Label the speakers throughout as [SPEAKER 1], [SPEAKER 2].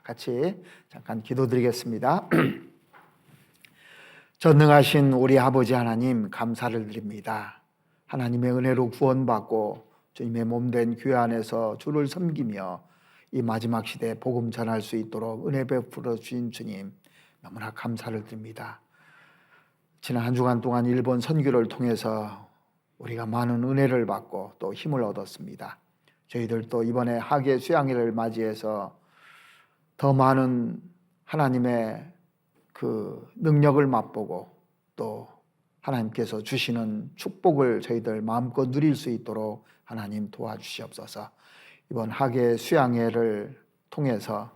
[SPEAKER 1] 같이 잠깐 기도드리겠습니다. 전능하신 우리 아버지 하나님 감사를 드립니다. 하나님의 은혜로 구원받고 주님의 몸된 교회 안에서 주를 섬기며 이 마지막 시대에 복음 전할 수 있도록 은혜 베풀어 주신 주님 너무나 감사를 드립니다. 지난 한 주간 동안 일본 선교를 통해서 우리가 많은 은혜를 받고 또 힘을 얻었습니다. 저희들도 이번에 하계 수양회를 맞이해서 더 많은 하나님의 그 능력을 맛보고 또 하나님께서 주시는 축복을 저희들 마음껏 누릴 수 있도록 하나님 도와주시옵소서. 이번 하계 수양회를 통해서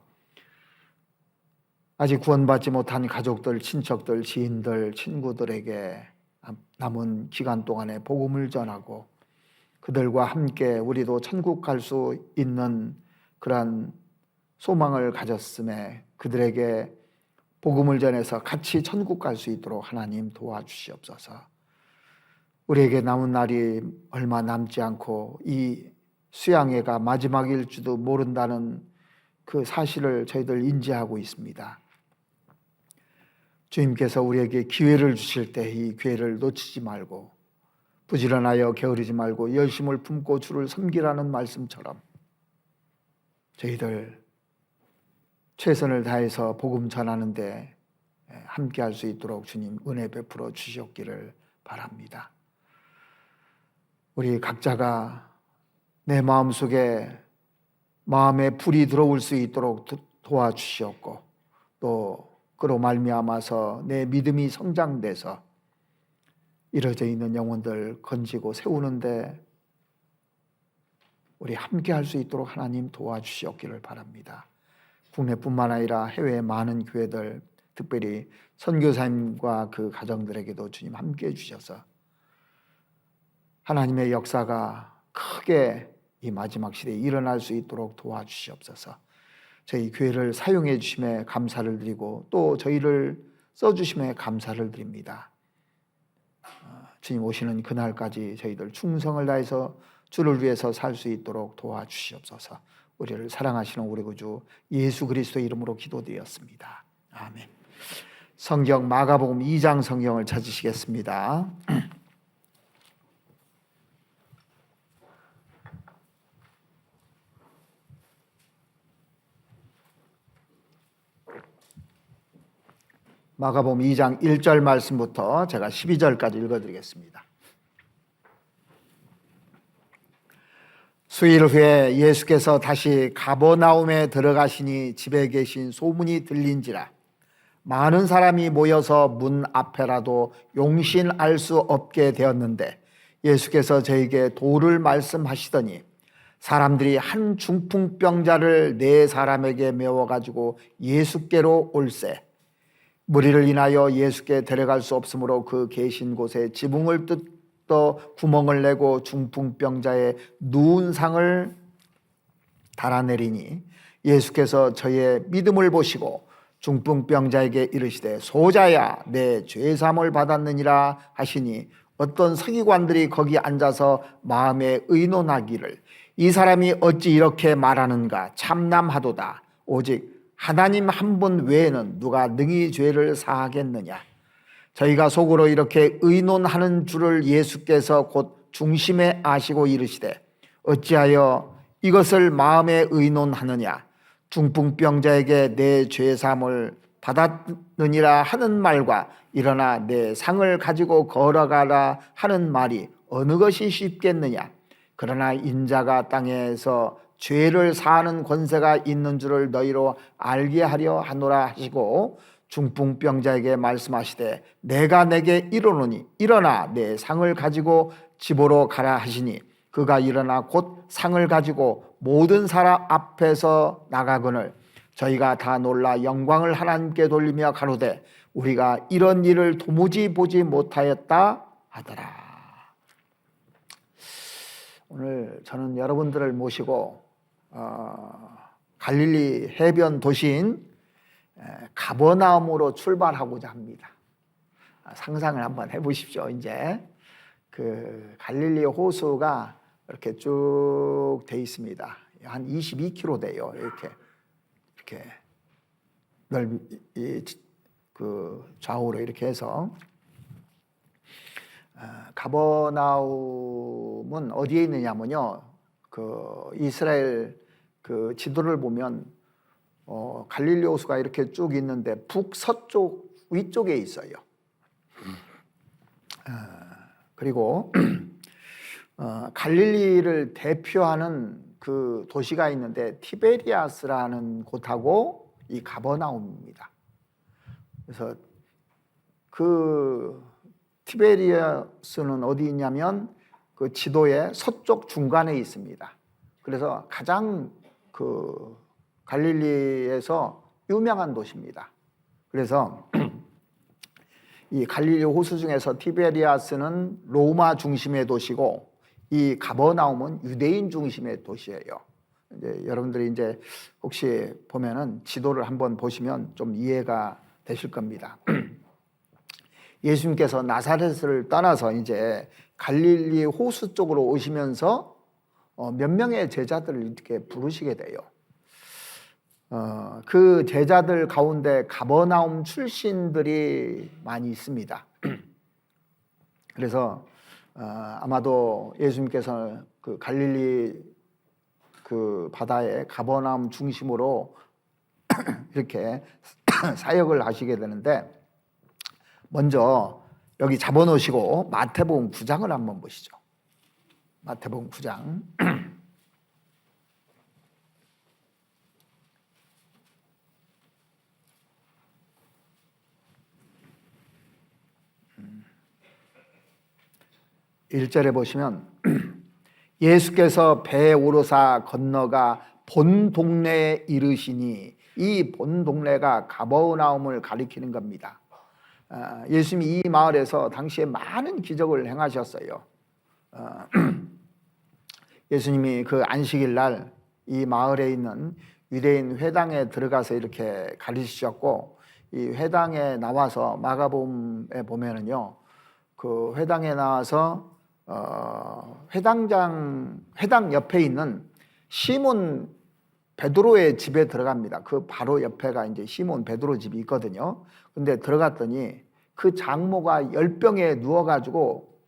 [SPEAKER 1] 아직 구원받지 못한 가족들, 친척들, 지인들, 친구들에게 남은 기간 동안에 복음을 전하고 그들과 함께 우리도 천국 갈 수 있는 그러한 소망을 가졌음에 그들에게 복음을 전해서 같이 천국 갈 수 있도록 하나님 도와주시옵소서. 우리에게 남은 날이 얼마 남지 않고 이 수양회가 마지막일지도 모른다는 그 사실을 저희들 인지하고 있습니다. 주님께서 우리에게 기회를 주실 때 이 기회를 놓치지 말고 부지런하여 게으르지 말고 열심을 품고 주를 섬기라는 말씀처럼 저희들 최선을 다해서 복음 전하는데 함께 할 수 있도록 주님 은혜 베풀어 주시옵기를 바랍니다. 우리 각자가 내 마음속에 마음에 불이 들어올 수 있도록 도와주시옵고 또 그로 말미암아서 내 믿음이 성장돼서 이뤄져 있는 영혼들 건지고 세우는데 우리 함께 할 수 있도록 하나님 도와주시옵기를 바랍니다. 국내뿐만 아니라 해외의 많은 교회들 특별히 선교사님과 그 가정들에게도 주님 함께 해주셔서 하나님의 역사가 크게 이 마지막 시대에 일어날 수 있도록 도와주시옵소서. 저희 교회를 사용해 주심에 감사를 드리고 또 저희를 써주심에 감사를 드립니다. 주님 오시는 그날까지 저희들 충성을 다해서 주를 위해서 살 수 있도록 도와주시옵소서. 우리를 사랑하시는 우리 구주 예수 그리스도의 이름으로 기도드렸습니다. 아멘. 성경 마가복음 2장 성경을 찾으시겠습니다. 마가복음 2장 1절 말씀부터 제가 12절까지 읽어드리겠습니다. 수일 후에 예수께서 다시 가버나움에 들어가시니 집에 계신 소문이 들린지라 많은 사람이 모여서 문 앞에라도 용신알 수 없게 되었는데 예수께서 저에게 도를 말씀하시더니 사람들이 한 중풍병자를 네 사람에게 메워가지고 예수께로 올세 무리를 인하여 예수께 데려갈 수 없으므로 그 계신 곳에 지붕을 뜯어 구멍을 내고 중풍병자의 누운 상을 달아내리니 예수께서 저의 믿음을 보시고 중풍병자에게 이르시되 소자야 내 죄사함을 받았느니라 하시니 어떤 서기관들이 거기 앉아서 마음에 의논하기를 이 사람이 어찌 이렇게 말하는가 참남하도다 오직 하나님 한 분 외에는 누가 능히 죄를 사하겠느냐. 저희가 속으로 이렇게 의논하는 줄을 예수께서 곧 중심에 아시고 이르시되 어찌하여 이것을 마음에 의논하느냐. 중풍병자에게 내 죄사함을 받았느니라 하는 말과 일어나 내 상을 가지고 걸어가라 하는 말이 어느 것이 쉽겠느냐. 그러나 인자가 땅에서 죄를 사하는 권세가 있는 줄을 너희로 알게 하려 하노라 하시고 중풍병자에게 말씀하시되 내가 내게 이르노니 일어나 내 상을 가지고 집으로 가라 하시니 그가 일어나 곧 상을 가지고 모든 사람 앞에서 나가거늘 저희가 다 놀라 영광을 하나님께 돌리며 가로되 우리가 이런 일을 도무지 보지 못하였다 하더라. 오늘 저는 여러분들을 모시고 갈릴리 해변 도시인 가버나움으로 출발하고자 합니다. 상상을 한번 해보십시오. 이제 그 갈릴리 호수가 이렇게 쭉 돼 있습니다. 한 22km 돼요. 이렇게 그 좌우로 이렇게 해서 가버나움은 어디에 있느냐면요, 그 이스라엘 그 지도를 보면 갈릴리 호수가 이렇게 쭉 있는데 북서쪽 위쪽에 있어요. 그리고 갈릴리를 대표하는 그 도시가 있는데 티베리아스라는 곳하고 이 가버나움입니다. 그래서 그 티베리아스는 어디 있냐면 그 지도의 서쪽 중간에 있습니다. 그래서 가장 그 갈릴리에서 유명한 도시입니다. 그래서 이 갈릴리 호수 중에서 티베리아스는 로마 중심의 도시고 이 가버나움은 유대인 중심의 도시예요. 이제 여러분들이 이제 혹시 보면은 지도를 한번 보시면 좀 이해가 되실 겁니다. 예수님께서 나사렛을 떠나서 이제 갈릴리 호수 쪽으로 오시면서 몇 명의 제자들을 이렇게 부르시게 돼요. 그 제자들 가운데 가버나움 출신들이 많이 있습니다. 그래서 아마도 예수님께서 그 갈릴리 그 바다에 가버나움 중심으로 이렇게 사역을 하시게 되는데, 먼저 여기 잡아놓으시고 마태복음 9장을 한번 보시죠. 마태복음 9장. 일절에 보시면 예수께서 배에 오르사 건너가 본 동네에 이르시니, 이 본 동네가 가버나움을 가리키는 겁니다. 예수님이 이 마을에서 당시에 많은 기적을 행하셨어요. 예수님이 그 안식일 날 이 마을에 있는 유대인 회당에 들어가서 이렇게 가르치셨고, 이 회당에 나와서 마가복음에 보면은요, 그 회당에 나와서 회당 옆에 있는 시몬 베드로의 집에 들어갑니다. 그 바로 옆에가 이제 시몬 베드로 집이 있거든요. 근데 들어갔더니 그 장모가 열병에 누워가지고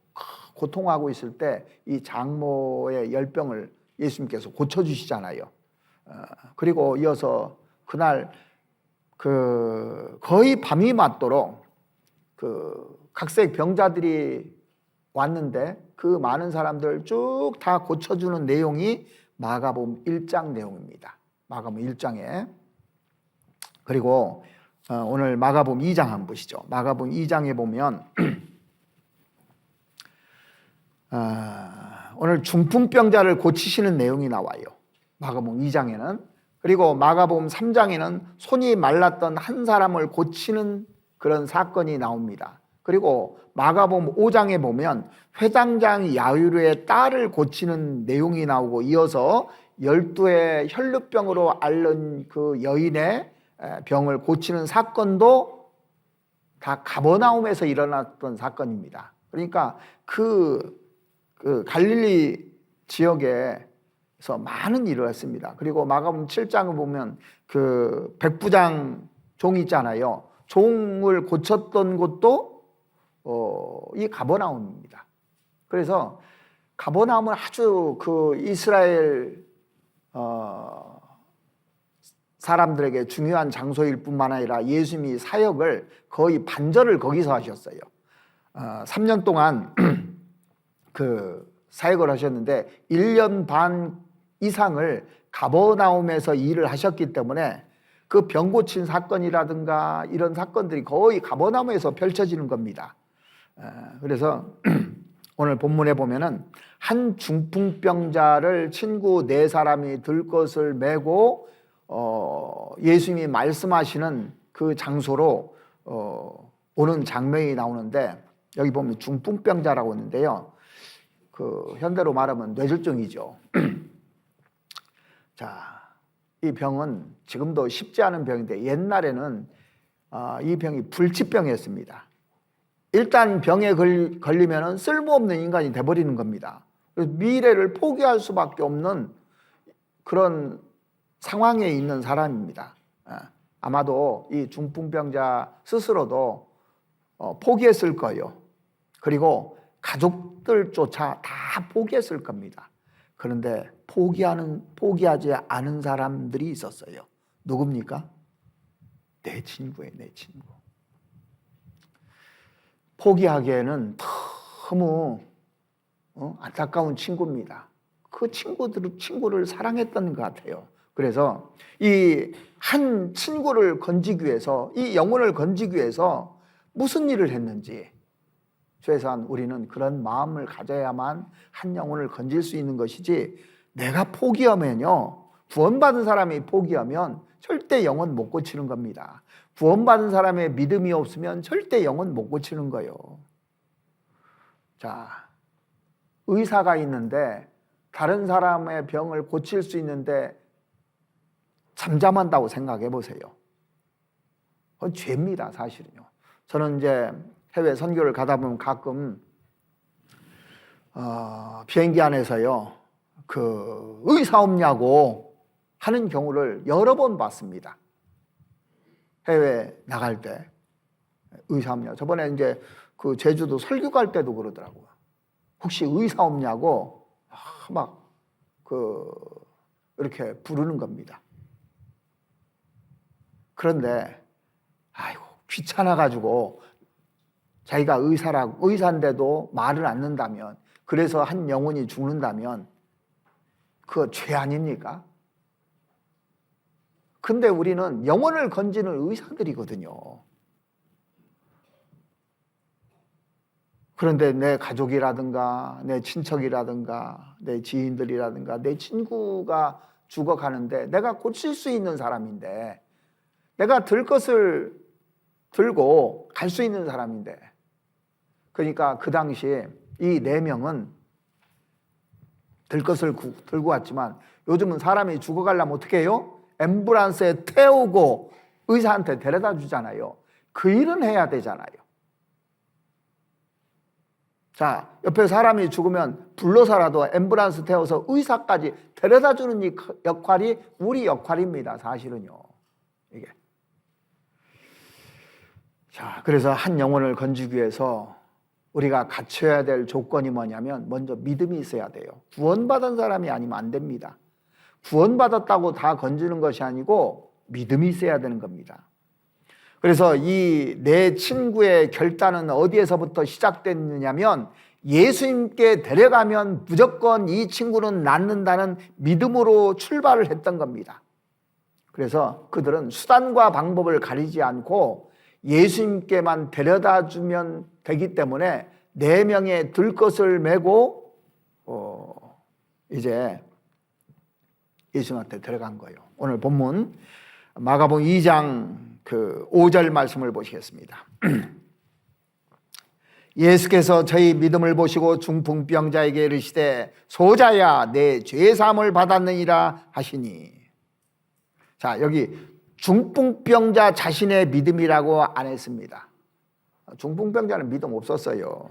[SPEAKER 1] 고통하고 있을 때 이 장모의 열병을 예수님께서 고쳐주시잖아요. 그리고 이어서 그날 그 거의 밤이 맞도록 그 각색 병자들이 왔는데 그 많은 사람들 쭉 다 고쳐주는 내용이 마가복음 1장 내용입니다. 마가복음 1장에. 그리고 오늘 마가복음 2장 한번 보시죠. 마가복음 2장에 보면 오늘 중풍병자를 고치시는 내용이 나와요. 마가복음 2장에는. 그리고 마가복음 3장에는 손이 말랐던 한 사람을 고치는 그런 사건이 나옵니다. 그리고 마가복음 5장에 보면 회당장 야이로의 딸을 고치는 내용이 나오고, 이어서 12의 혈루병으로 앓는 그 여인의 병을 고치는 사건도 다 가버나움에서 일어났던 사건입니다. 그러니까 그 갈릴리 지역에서 많은 일을 했습니다. 그리고 마가복음 7장을 보면 그 백부장 종 있잖아요. 종을 고쳤던 곳도 이 가버나움입니다. 그래서 가버나움은 아주 그 이스라엘 사람들에게 중요한 장소일 뿐만 아니라 예수님이 사역을 거의 반절을 거기서 하셨어요. 3년 동안 그 사역을 하셨는데 1년 반 이상을 가버나움에서 일을 하셨기 때문에 그 병 고친 사건이라든가 이런 사건들이 거의 가버나움에서 펼쳐지는 겁니다. 그래서 오늘 본문에 보면은 한 중풍병자를 친구 4사람이 들 것을 메고 예수님이 말씀하시는 그 장소로 오는 장면이 나오는데, 여기 보면 중풍병자라고 있는데요, 그 현대로 말하면 뇌졸중이죠. 자, 이 병은 지금도 쉽지 않은 병인데 옛날에는 이 병이 불치병이었습니다. 일단 병에 걸리면 쓸모없는 인간이 돼버리는 겁니다. 그래서 미래를 포기할 수밖에 없는 그런 상황에 있는 사람입니다. 아마도 이 중풍병자 스스로도 포기했을 거예요. 그리고 가족들조차 다 포기했을 겁니다. 그런데 포기하지 않은 사람들이 있었어요. 누굽니까? 내 친구예요, 내 친구. 포기하기에는 너무 안타까운 친구입니다. 그 친구를 사랑했던 것 같아요. 그래서 이 한 친구를 건지기 위해서, 이 영혼을 건지기 위해서 무슨 일을 했는지, 최소한 우리는 그런 마음을 가져야만 한 영혼을 건질 수 있는 것이지, 내가 포기하면요, 구원받은 사람이 포기하면 절대 영혼 못 고치는 겁니다. 구원받은 사람의 믿음이 없으면 절대 영혼 못 고치는 거예요. 자, 의사가 있는데 다른 사람의 병을 고칠 수 있는데 잠잠한다고 생각해 보세요. 그건 죄입니다, 사실은요. 저는 이제 해외 선교를 가다 보면 가끔 비행기 안에서요, 그 의사 없냐고 하는 경우를 여러 번 봤습니다. 해외 나갈 때 의사 없냐. 저번에 이제 그 제주도 설교 갈 때도 그러더라고요. 혹시 의사 없냐고 막 이렇게 부르는 겁니다. 그런데 아이고 귀찮아가지고 자기가 의사인데도 말을 안 듣는다면, 그래서 한 영혼이 죽는다면 그거 죄 아닙니까? 근데 우리는 영혼을 건지는 의사들이거든요. 그런데 내 가족이라든가 내 친척이라든가 내 지인들이라든가 내 친구가 죽어가는데 내가 고칠 수 있는 사람인데, 내가 들 것을 들고 갈 수 있는 사람인데, 그러니까 그 당시에 이 4명은 들 것을 들고 왔지만, 요즘은 사람이 죽어가려면 어떻게 해요? 앰뷸런스에 태우고 의사한테 데려다 주잖아요. 그 일은 해야 되잖아요. 자, 옆에 사람이 죽으면 불러서라도 앰뷸런스 태워서 의사까지 데려다 주는 이 역할이 우리 역할입니다, 사실은요. 이게. 자, 그래서 한 영혼을 건지기 위해서 우리가 갖춰야 될 조건이 뭐냐면, 먼저 믿음이 있어야 돼요. 구원받은 사람이 아니면 안 됩니다. 구원받았다고 다 건지는 것이 아니고 믿음이 있어야 되는 겁니다. 그래서 이 내 친구의 결단은 어디에서부터 시작됐느냐면, 예수님께 데려가면 무조건 이 친구는 낫는다는 믿음으로 출발을 했던 겁니다. 그래서 그들은 수단과 방법을 가리지 않고 예수님께만 데려다 주면 되기 때문에 4명의 들것을 메고 이제 예수님한테 들어간 거예요. 오늘 본문 마가복음 2장 5절 말씀을 보시겠습니다. 예수께서 저희 믿음을 보시고 중풍병자에게 이르시되 소자야 내 죄사함을 받았느니라 하시니. 자, 여기 중풍병자 자신의 믿음이라고 안 했습니다. 중풍병자는 믿음 없었어요.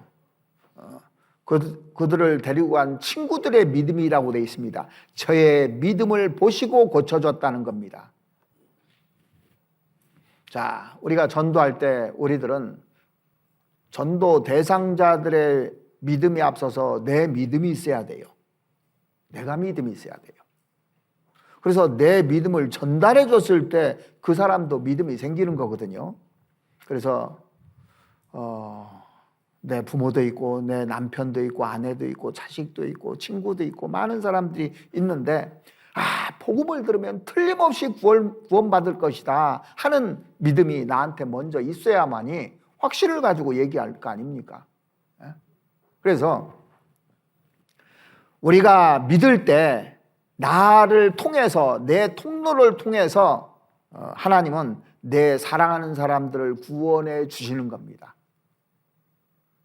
[SPEAKER 1] 그들을 데리고 간 친구들의 믿음이라고 되어 있습니다. 저의 믿음을 보시고 고쳐줬다는 겁니다. 자, 우리가 전도할 때 우리들은 전도 대상자들의 믿음이 앞서서 내 믿음이 있어야 돼요. 내가 믿음이 있어야 돼요. 그래서 내 믿음을 전달해 줬을 때 그 사람도 믿음이 생기는 거거든요. 그래서 내 부모도 있고 내 남편도 있고 아내도 있고 자식도 있고 친구도 있고 많은 사람들이 있는데, 복음을 들으면 틀림없이 구원받을 것이다 하는 믿음이 나한테 먼저 있어야만이 확신을 가지고 얘기할 거 아닙니까? 그래서 우리가 믿을 때 나를 통해서, 내 통로를 통해서 하나님은 내 사랑하는 사람들을 구원해 주시는 겁니다.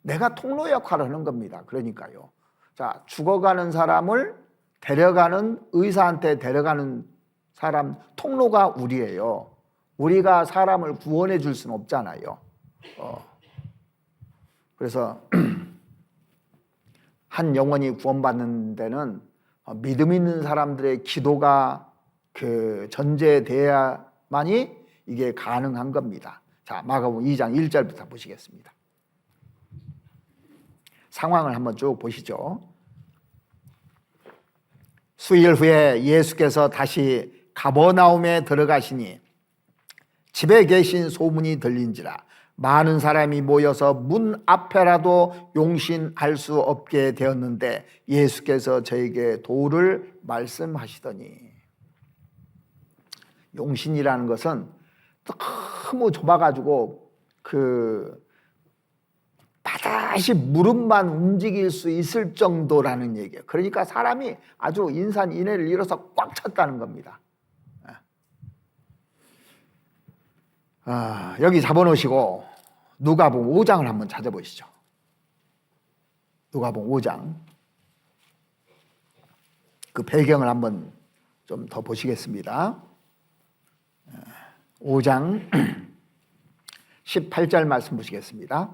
[SPEAKER 1] 내가 통로 역할을 하는 겁니다. 그러니까요. 자, 죽어가는 사람을 데려가는, 의사한테 데려가는 사람 통로가 우리예요. 우리가 사람을 구원해 줄 수는 없잖아요. 그래서 한 영혼이 구원받는 데는 믿음 있는 사람들의 기도가 전제돼야만이 이게 가능한 겁니다. 자, 마가복음 2장 1절부터 보시겠습니다. 상황을 한번 쭉 보시죠. 수일 후에 예수께서 다시 가버나움에 들어가시니 집에 계신 소문이 들린지라 많은 사람이 모여서 문 앞에라도 용신할 수 없게 되었는데 예수께서 저에게 도를 말씀하시더니, 용신이라는 것은 너무 좁아가지고 바다시 무릎만 움직일 수 있을 정도라는 얘기예요. 그러니까 사람이 아주 인산인해를 잃어서 꽉 찼다는 겁니다. 여기 잡아놓으시고 누가복음 5장을 한번 찾아보시죠. 누가복음 5장 그 배경을 한번 좀 더 보시겠습니다. 5장 18절 말씀 보시겠습니다.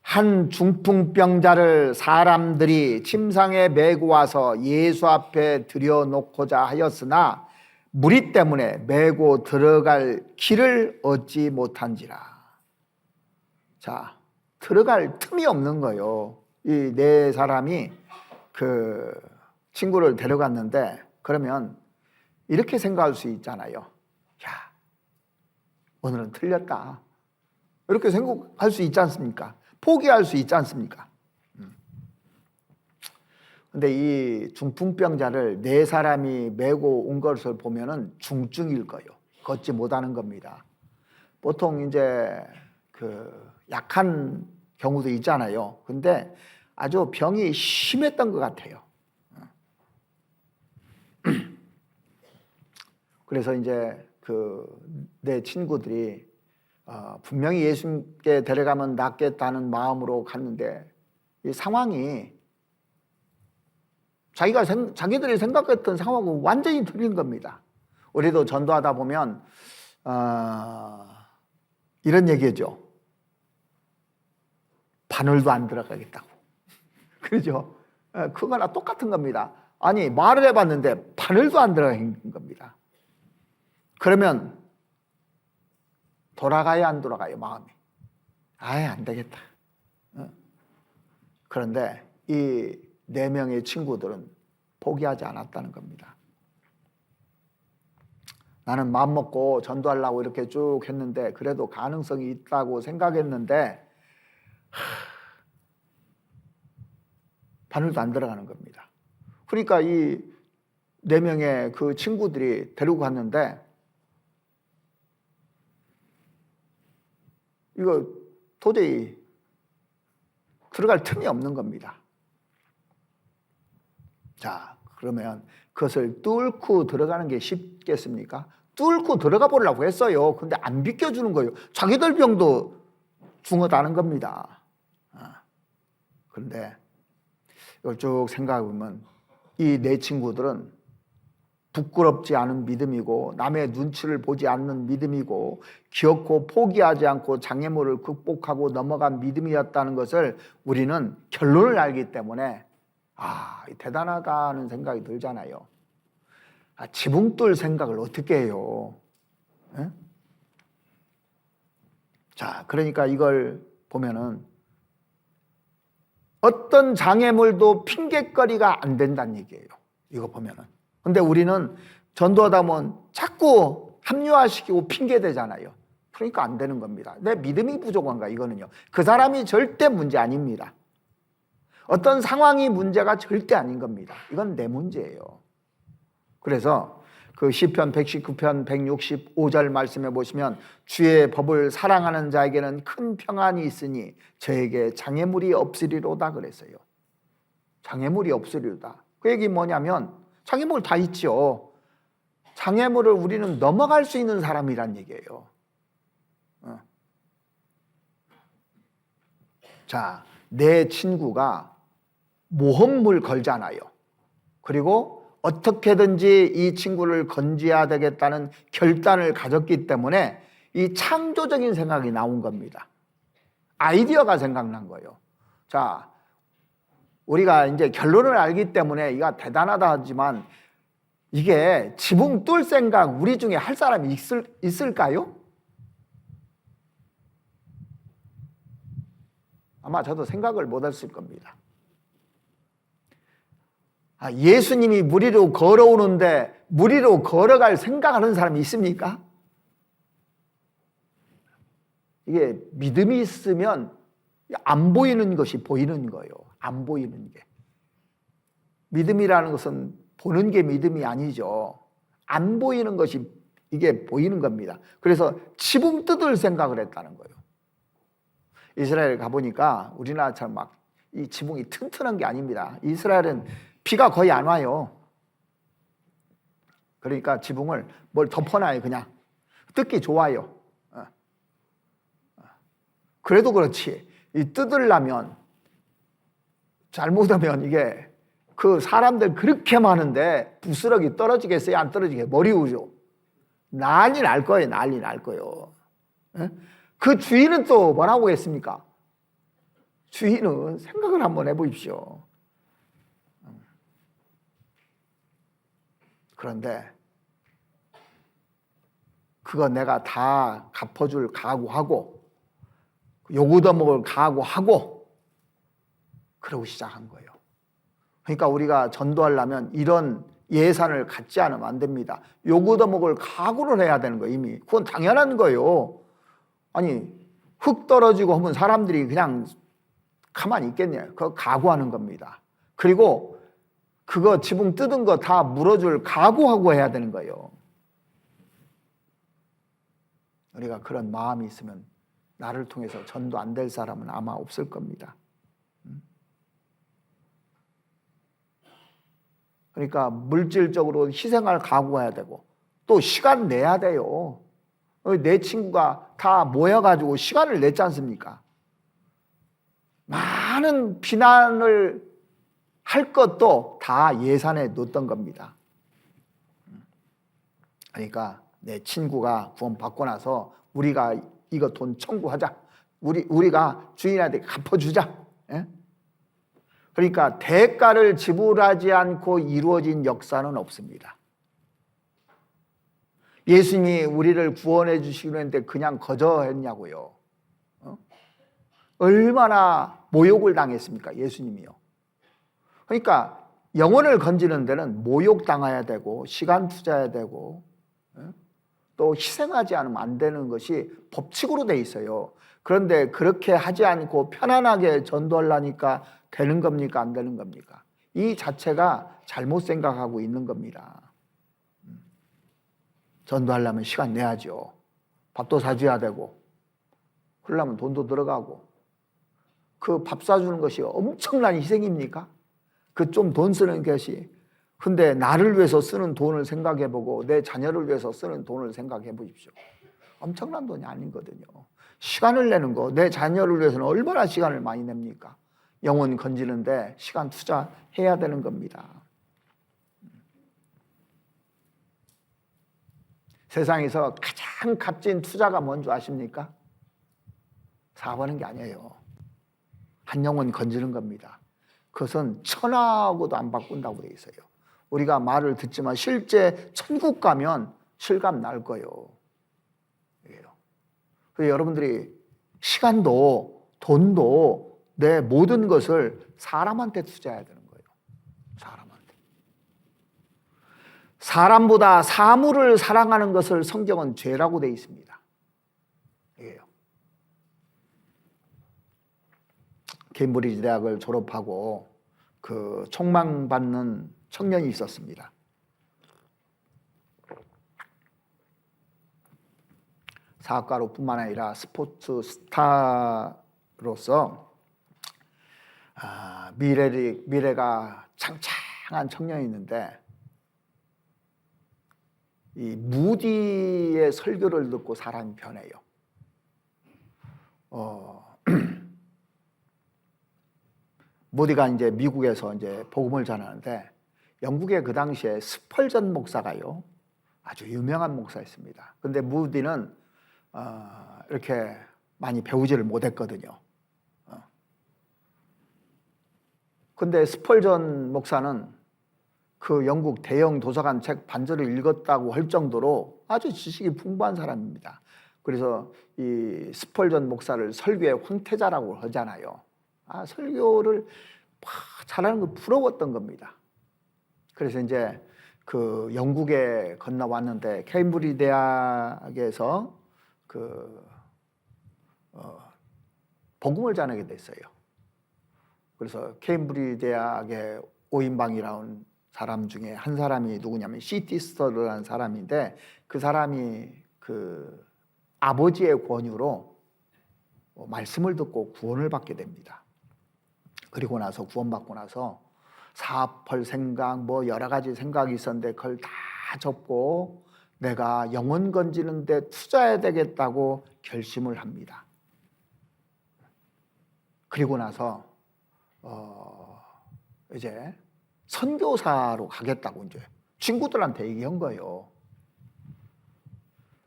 [SPEAKER 1] 한 중풍병자를 사람들이 침상에 메고 와서 예수 앞에 들여놓고자 하였으나 무리 때문에 메고 들어갈 길을 얻지 못한지라. 자, 들어갈 틈이 없는 거예요. 이 네 사람이 그 친구를 데려갔는데, 그러면 이렇게 생각할 수 있잖아요. 야, 오늘은 틀렸다. 이렇게 생각할 수 있지 않습니까? 포기할 수 있지 않습니까? 근데 이 중풍병자를 네 사람이 메고 온 것을 보면은 중증일 거예요. 걷지 못하는 겁니다. 보통 이제 약한 경우도 있잖아요. 근데 아주 병이 심했던 것 같아요. 그래서 이제 내 친구들이 분명히 예수님께 데려가면 낫겠다는 마음으로 갔는데 이 상황이 자기들이 생각했던 상황하고 완전히 틀린 겁니다. 우리도 전도하다 보면 이런 얘기죠. 바늘도 안 들어가겠다고. 그렇죠? 그거나 똑같은 겁니다. 아니, 말을 해봤는데 바늘도 안 들어간 겁니다. 그러면 돌아가야 안 돌아가요, 마음이? 아예 안 되겠다. 그런데 이 네 명의 친구들은 포기하지 않았다는 겁니다. 나는 마음 먹고 전도하려고 이렇게 쭉 했는데 그래도 가능성이 있다고 생각했는데 바늘도 안 들어가는 겁니다. 그러니까 이 네 명의 그 친구들이 데리고 갔는데 이거 도저히 들어갈 틈이 없는 겁니다. 자, 그러면 그것을 뚫고 들어가는 게 쉽겠습니까? 뚫고 들어가 보려고 했어요. 근데 안 비켜주는 거예요. 자기들 병도 중하다는 겁니다. 그런데 이걸 쭉 생각해 보면 이 네 친구들은 부끄럽지 않은 믿음이고 남의 눈치를 보지 않는 믿음이고 기어코 포기하지 않고 장애물을 극복하고 넘어간 믿음이었다는 것을 우리는 결론을 알기 때문에 대단하다는 생각이 들잖아요. 지붕 뚫을 생각을 어떻게 해요? 에? 자, 그러니까 이걸 보면은 어떤 장애물도 핑계거리가 안 된다는 얘기예요. 이거 보면은. 근데 우리는 전도하다 보면 자꾸 합리화시키고 핑계대잖아요. 그러니까 안 되는 겁니다. 내 믿음이 부족한가, 이거는요. 그 사람이 절대 문제 아닙니다. 어떤 상황이 문제가 절대 아닌 겁니다. 이건 내 문제예요. 그래서 그 시편 119편 165절 말씀에 보시면 주의 법을 사랑하는 자에게는 큰 평안이 있으니 저에게 장애물이 없으리로다 그랬어요. 장애물이 없으리로다. 그 얘기 뭐냐면 장애물 다 있죠. 장애물을 우리는 넘어갈 수 있는 사람이란 얘기예요. 자, 내 친구가 모험물 걸잖아요. 그리고 어떻게든지 이 친구를 건져야 되겠다는 결단을 가졌기 때문에 이 창조적인 생각이 나온 겁니다. 아이디어가 생각난 거예요. 자, 우리가 이제 결론을 알기 때문에 이가 대단하다 하지만 이게 지붕 뚫을 생각 우리 중에 할 사람이 있을까요? 아마 저도 생각을 못 했을 겁니다. 예수님이 물 위로 걸어오는데 물 위로 걸어갈 생각하는 사람이 있습니까? 이게 믿음이 있으면 안 보이는 것이 보이는 거예요. 안 보이는 게. 믿음이라는 것은 보는 게 믿음이 아니죠. 안 보이는 것이 이게 보이는 겁니다. 그래서 지붕 뜯을 생각을 했다는 거예요. 이스라엘 가보니까 우리나라처럼 막 이 지붕이 튼튼한 게 아닙니다. 이스라엘은 비가 거의 안 와요. 그러니까 지붕을 뭘 덮어놔요. 그냥 뜯기 좋아요. 그래도 그렇지 이 뜯으려면 잘못하면 이게 그 사람들 그렇게 많은데 부스러기 떨어지겠어요? 안 떨어지겠어요? 머리 우죠. 난리 날 거예요. 난리 날 거예요. 그 주인은 또 뭐라고 했습니까? 주인은 생각을 한번 해보십시오. 그런데 그거 내가 다 갚아줄 각오하고 요구 더먹을 각오하고 그러고 시작한 거예요. 그러니까 우리가 전도하려면 이런 예산을 갖지 않으면 안 됩니다. 요구 더먹을 각오를 해야 되는 거예요. 이미 그건 당연한 거예요. 아니 흙 떨어지고 하면 사람들이 그냥 가만히 있겠냐. 그거 각오하는 겁니다. 그리고 그거 지붕 뜯은 거 다 물어줄 각오하고 해야 되는 거예요. 우리가 그런 마음이 있으면 나를 통해서 전도 안 될 사람은 아마 없을 겁니다. 그러니까 물질적으로 희생할 각오해야 되고 또 시간 내야 돼요. 내 친구가 다 모여가지고 시간을 냈지 않습니까? 많은 비난을 할 것도 다 예산에 넣었던 겁니다. 그러니까 내 친구가 구원 받고 나서 우리가 이거 돈 청구하자. 우리가 주인한테 갚아주자. 예? 그러니까 대가를 지불하지 않고 이루어진 역사는 없습니다. 예수님이 우리를 구원해 주시기로 했는데 그냥 거저했냐고요. 얼마나 모욕을 당했습니까? 예수님이요. 그러니까 영혼을 건지는 데는 모욕당해야 되고 시간 투자해야 되고 또 희생하지 않으면 안 되는 것이 법칙으로 돼 있어요. 그런데 그렇게 하지 않고 편안하게 전도하려니까 되는 겁니까? 안 되는 겁니까? 이 자체가 잘못 생각하고 있는 겁니다. 전도하려면 시간 내야죠. 밥도 사줘야 되고 그러려면 돈도 들어가고 그 밥 사주는 것이 엄청난 희생입니까? 그 좀 돈 쓰는 것이. 근데 나를 위해서 쓰는 돈을 생각해보고 내 자녀를 위해서 쓰는 돈을 생각해 보십시오. 엄청난 돈이 아니거든요. 시간을 내는 거, 내 자녀를 위해서는 얼마나 시간을 많이 냅니까? 영혼 건지는데 시간 투자해야 되는 겁니다. 세상에서 가장 값진 투자가 뭔지 아십니까? 사업하는 게 아니에요. 한 영혼 건지는 겁니다. 그것은 천하하고도 안 바꾼다고 돼 있어요. 우리가 말을 듣지만 실제 천국 가면 실감 날 거예요. 그래서 여러분들이 시간도 돈도 내 모든 것을 사람한테 투자해야 되는 거예요. 사람한테. 사람보다 사물을 사랑하는 것을 성경은 죄라고 돼 있습니다. 이게요. 케임브리지 대학을 졸업하고 그 총망받는 청년이 있었습니다. 사학가로 뿐만 아니라 스포츠 스타로서 미래가 창창한 청년이 있는데 이 무디의 설교를 듣고 사람이 변해요. 무디가 이제 미국에서 이제 복음을 전하는데 영국에 그 당시에 스펄전 목사가요 아주 유명한 목사였습니다. 근데 무디는 이렇게 많이 배우지를 못했거든요. 근데 스펄전 목사는 그 영국 대형 도서관 책 반절을 읽었다고 할 정도로 아주 지식이 풍부한 사람입니다. 그래서 이 스펄전 목사를 설교의 황태자라고 하잖아요. 설교를 막 잘하는 거 부러웠던 겁니다. 그래서 이제 그 영국에 건너왔는데 케임브리지 대학에서 복음을 전하게 됐어요. 그래서 케임브리지 대학의 5인방이라는 사람 중에 한 사람이 누구냐면 C.T. 스터드라는 사람인데, 그 사람이 그 아버지의 권유로 말씀을 듣고 구원을 받게 됩니다. 그리고 나서 구원받고 나서 사업할 생각, 뭐 여러 가지 생각이 있었는데 그걸 다 접고 내가 영혼 건지는 데 투자해야 되겠다고 결심을 합니다. 그리고 나서 이제 선교사로 가겠다고 이제 친구들한테 얘기한 거예요.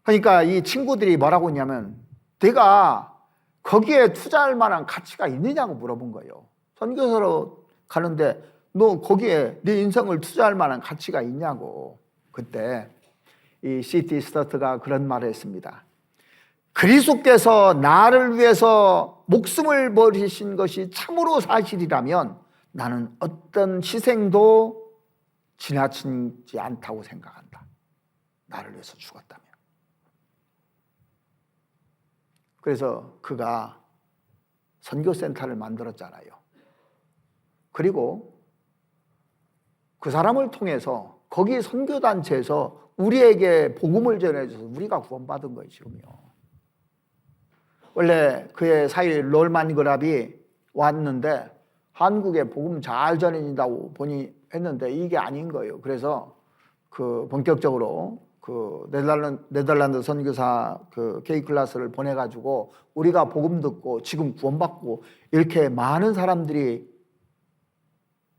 [SPEAKER 1] 그러니까 이 친구들이 뭐라고 했냐면, 내가 거기에 투자할 만한 가치가 있느냐고 물어본 거예요. 선교사로 가는데 너 거기에 네 인생을 투자할 만한 가치가 있냐고. 그때 이 C.T. 스터트가 그런 말을 했습니다. 그리스도께서 나를 위해서 목숨을 버리신 것이 참으로 사실이라면 나는 어떤 희생도 지나치지 않다고 생각한다. 나를 위해서 죽었다면. 그래서 그가 선교센터를 만들었잖아요. 그리고 그 사람을 통해서 거기 선교단체에서 우리에게 복음을 전해줘서 우리가 구원받은 거예요, 지금요. 원래 그의 사위 롤만 그랍이 왔는데 한국에 복음 잘 전해진다고 보니 했는데 이게 아닌 거예요. 그래서 그 본격적으로 그 네덜란드 선교사 그 K 클래스를 보내가지고 우리가 복음 듣고 지금 구원받고 이렇게 많은 사람들이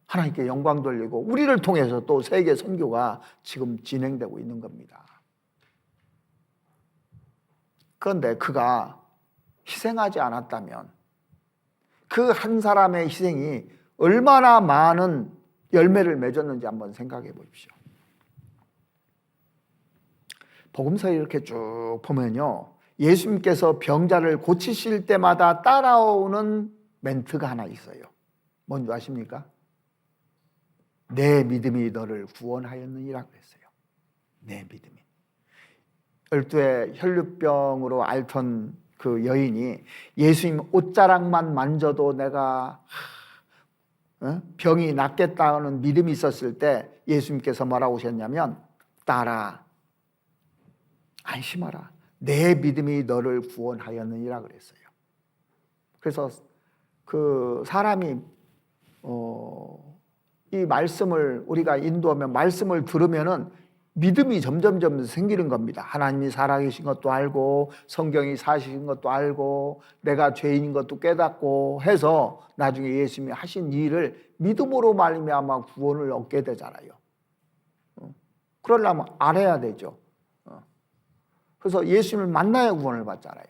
[SPEAKER 1] 하나님께 영광 돌리고 우리를 통해서 또 세계 선교가 지금 진행되고 있는 겁니다. 그런데 그가 희생하지 않았다면 그 한 사람의 희생이 얼마나 많은 열매를 맺었는지 한번 생각해 보십시오. 복음서에 이렇게 쭉 보면요, 예수님께서 병자를 고치실 때마다 따라오는 멘트가 하나 있어요. 뭔지 아십니까? 내 믿음이 너를 구원하였느니라 그랬어요. 내 믿음이. 12의 혈류병으로 앓던 그 여인이 예수님 옷자락만 만져도 내가 병이 낫겠다는 믿음이 있었을 때 예수님께서 뭐라고 하셨냐면, 딸아 안심하라, 내 믿음이 너를 구원하였느니라 그랬어요. 그래서 그 사람이 이 말씀을 우리가 인도하면, 말씀을 들으면은 믿음이 점점 생기는 겁니다. 하나님이 살아계신 것도 알고 성경이 사실인 것도 알고 내가 죄인인 것도 깨닫고 해서 나중에 예수님이 하신 일을 믿음으로 말미암아 구원을 얻게 되잖아요. 그러려면 알아야 되죠. 그래서 예수님을 만나야 구원을 받잖아요.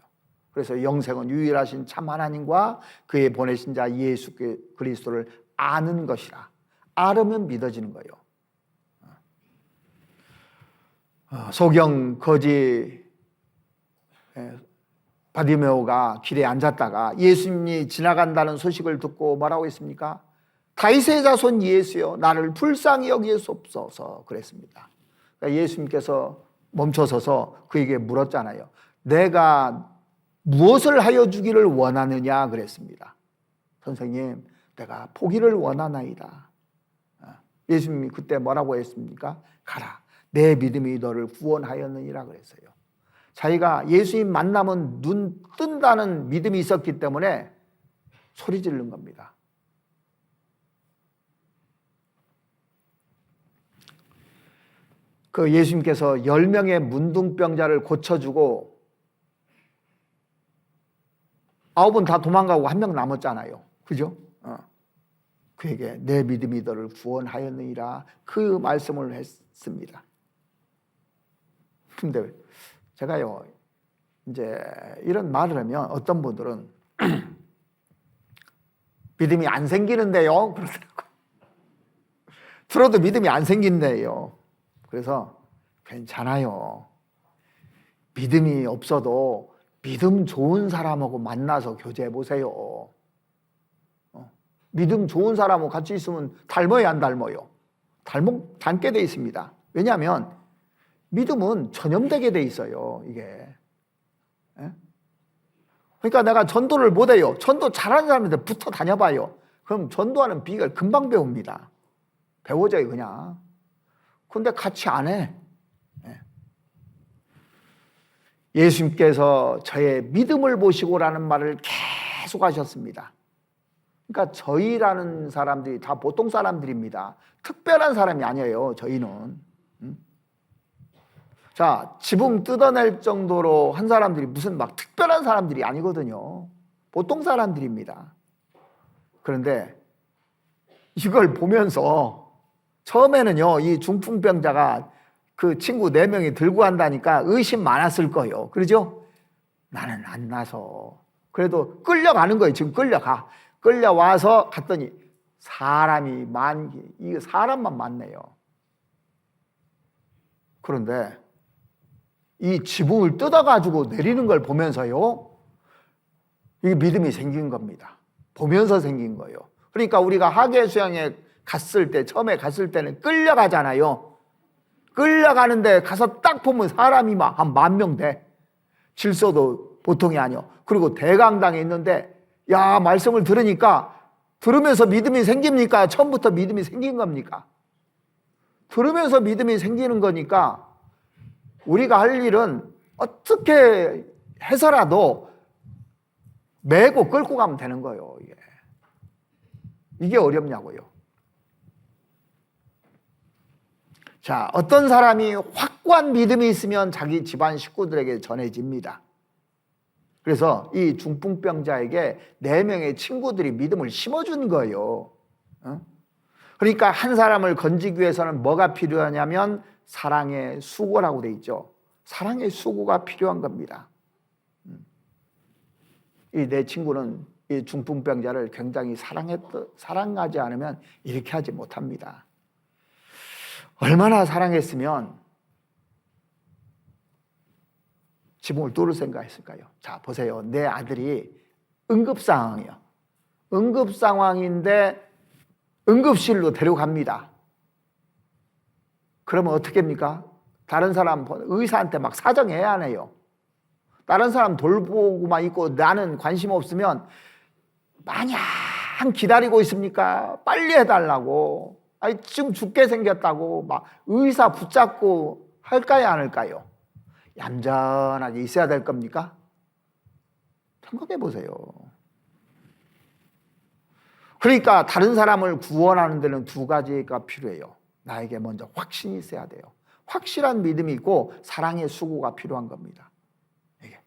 [SPEAKER 1] 그래서 영생은 유일하신 참 하나님과 그의 보내신 자 예수 그리스도를 아는 것이라. 알으면 믿어지는 거예요. 소경 거지 바디메오가 길에 앉았다가 예수님이 지나간다는 소식을 듣고 뭐라고 했습니까? 다윗의 자손 예수여, 나를 불쌍히 여기소서 그랬습니다. 그러니까 예수님께서 멈춰서서 그에게 물었잖아요. 내가 무엇을 하여 주기를 원하느냐 그랬습니다. 선생님, 내가 포기를 원하나이다. 예수님이 그때 뭐라고 했습니까? 가라, 내 믿음이 너를 구원하였느니라 그랬어요. 자기가 예수님 만나면 눈 뜬다는 믿음이 있었기 때문에 소리 지른 겁니다. 그 예수님께서 10명의 문둥병자를 고쳐주고 9은 다 도망가고 1명 남았잖아요. 그죠? 그에게 내 믿음이 너를 구원하였느니라 그 말씀을 했습니다. 근데 제가요, 이제 이런 말을 하면 어떤 분들은 믿음이 안 생기는데요 그러더라고요. 들어도 믿음이 안 생긴대요. 그래서 괜찮아요. 믿음이 없어도 믿음 좋은 사람하고 만나서 교제해 보세요. 믿음 좋은 사람하고 같이 있으면 닮아야 안 닮아요? 닮게 돼 있습니다. 왜냐하면 믿음은 전염되게 돼 있어요, 이게. 그러니까 내가 전도를 못해요. 전도 잘하는 사람한테 붙어 다녀봐요. 그럼 전도하는 비결 금방 배웁니다. 배워져요, 그냥. 근데 같이 안 해. 예수님께서 저의 믿음을 보시고라는 말을 계속 하셨습니다. 그러니까 저희라는 사람들이 다 보통 사람들입니다. 특별한 사람이 아니에요, 저희는. 자, 지붕 뜯어낼 정도로 한 사람들이 무슨 막 특별한 사람들이 아니거든요. 보통 사람들입니다. 그런데 이걸 보면서 처음에는요, 이 중풍병자가 그 친구 4명이 들고 한다니까 의심 많았을 거예요. 그러죠? 나는 안 나서. 그래도 끌려가는 거예요. 지금 끌려가. 끌려와서 갔더니 이게 사람만 많네요. 그런데 이 지붕을 뜯어가지고 내리는 걸 보면서요, 이게 믿음이 생긴 겁니다. 보면서 생긴 거예요. 그러니까 우리가 하계 수양에 처음에 갔을 때는 끌려가잖아요. 끌려가는데 가서 딱 보면 사람이 막 한 10,000명 돼. 질서도 보통이 아니요. 그리고 대강당에 있는데, 야, 말씀을 들으면서 믿음이 생깁니까? 처음부터 믿음이 생긴 겁니까? 들으면서 믿음이 생기는 거니까 우리가 할 일은 어떻게 해서라도 메고 끌고 가면 되는 거예요. 이게 어렵냐고요. 자, 어떤 사람이 확고한 믿음이 있으면 자기 집안 식구들에게 전해집니다. 그래서 이 중풍병자에게 4명의 친구들이 믿음을 심어준 거예요. 그러니까 한 사람을 건지기 위해서는 뭐가 필요하냐면 사랑의 수고라고 돼 있죠. 사랑의 수고가 필요한 겁니다. 이 내 친구는 이 중풍병자를 굉장히 사랑하지 않으면 이렇게 하지 못합니다. 얼마나 사랑했으면 지붕을 뚫을 생각했을까요? 자, 보세요. 내 아들이 응급상황이요. 응급상황인데 응급실로 데려갑니다. 그러면 어떻게 합니까? 다른 사람, 의사한테 막 사정해야 하네요. 다른 사람 돌보고만 있고 나는 관심 없으면 마냥 기다리고 있습니까? 빨리 해달라고. 아니, 지금 죽게 생겼다고 막 의사 붙잡고 할까요, 안 할까요? 얌전하게 있어야 될 겁니까? 생각해 보세요. 그러니까 다른 사람을 구원하는 데는 2가지가 필요해요. 나에게 먼저 확신이 있어야 돼요. 확실한 믿음이 있고 사랑의 수고가 필요한 겁니다. 이게.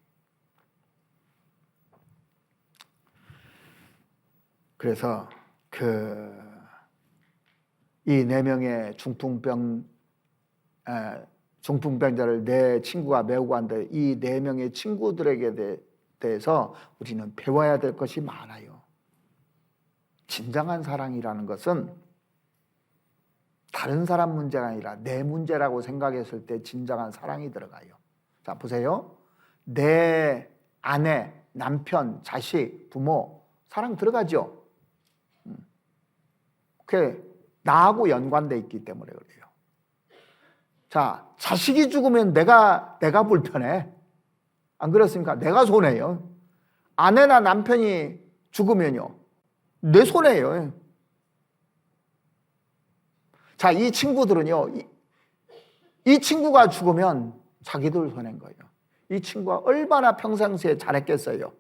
[SPEAKER 1] 그래서 이 4명의 중풍병자를 내 친구가 메우고 갔는데 이 4명의 친구들에게 대해서 우리는 배워야 될 것이 많아요. 진정한 사랑이라는 것은 다른 사람 문제가 아니라 내 문제라고 생각했을 때 진정한 사랑이 들어가요. 자, 보세요. 내 아내, 남편, 자식, 부모 사랑 들어가죠. 그게 나하고 연관돼 있기 때문에 그래요. 자, 자식이 죽으면 내가 불편해. 안 그렇습니까? 내가 손해요. 아내나 남편이 죽으면요, 내 손해예요. 자, 이 친구들은요, 이 친구가 죽으면 자기들 손해인 거예요. 이 친구가 얼마나 평상시에 잘했겠어요.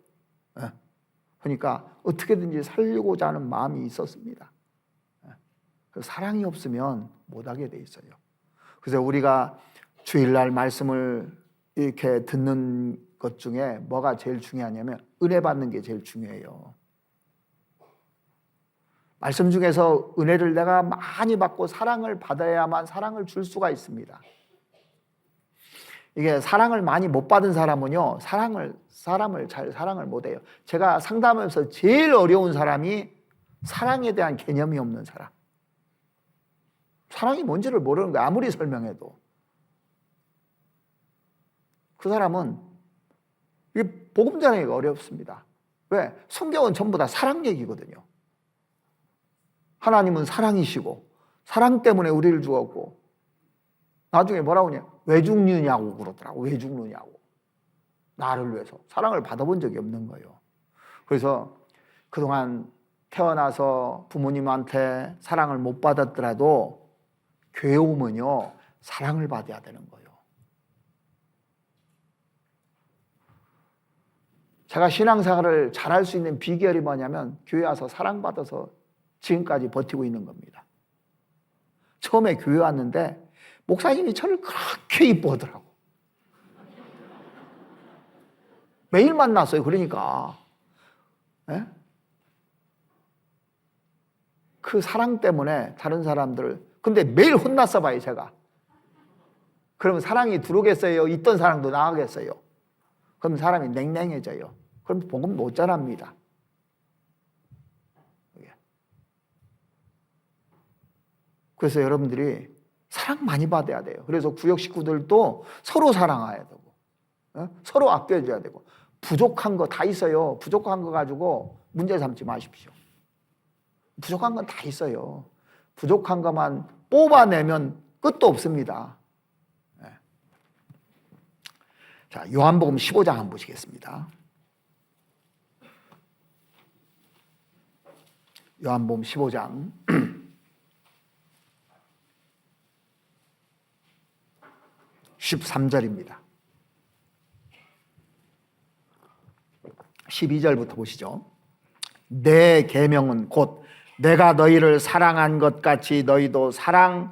[SPEAKER 1] 그러니까 어떻게든지 살리고자 하는 마음이 있었습니다. 사랑이 없으면 못하게 돼 있어요. 그래서 우리가 주일날 말씀을 이렇게 듣는 것 중에 뭐가 제일 중요하냐면 은혜 받는 게 제일 중요해요. 말씀 중에서 은혜를 내가 많이 받고 사랑을 받아야만 사랑을 줄 수가 있습니다. 이게 사랑을 많이 못 받은 사람은요, 사람을 잘 사랑을 못 해요. 제가 상담하면서 제일 어려운 사람이 사랑에 대한 개념이 없는 사람. 사랑이 뭔지를 모르는 거야. 아무리 설명해도. 그 사람은 이게 복음 전하기가 어렵습니다. 왜? 성경은 전부 다 사랑 얘기거든요. 하나님은 사랑이시고 사랑 때문에 우리를 주었고 나중에 뭐라고 하냐? 왜 죽느냐고 그러더라고. 왜 죽느냐고. 나를 위해서. 사랑을 받아본 적이 없는 거예요. 그래서 그동안 태어나서 부모님한테 사랑을 못 받았더라도 교회 오면요 사랑을 받아야 되는 거예요. 제가 신앙생활을 잘할 수 있는 비결이 뭐냐면 교회 와서 사랑받아서 지금까지 버티고 있는 겁니다. 처음에 교회 왔는데 목사님이 저를 그렇게 이뻐하더라고. 매일 만났어요. 그러니까 네? 그 사랑 때문에 다른 사람들을 근데 매일 혼났어 봐요 제가. 그러면 사랑이 들어오겠어요? 있던 사랑도 나가겠어요? 그럼 사람이 냉랭해져요. 그럼 복음 못 전합니다. 그래서 여러분들이 사랑 많이 받아야 돼요. 그래서 구역 식구들도 서로 사랑해야 되고 서로 아껴줘야 되고 부족한 거 다 있어요. 부족한 거 가지고 문제 삼지 마십시오. 부족한 건 다 있어요. 부족한 것만 뽑아내면 끝도 없습니다. 네. 자, 요한복음 15장 한번 보시겠습니다. 요한복음 15장 13절입니다. 12절부터 보시죠. 내 계명은 곧 내가 너희를 사랑한 것 같이 너희도 사랑하라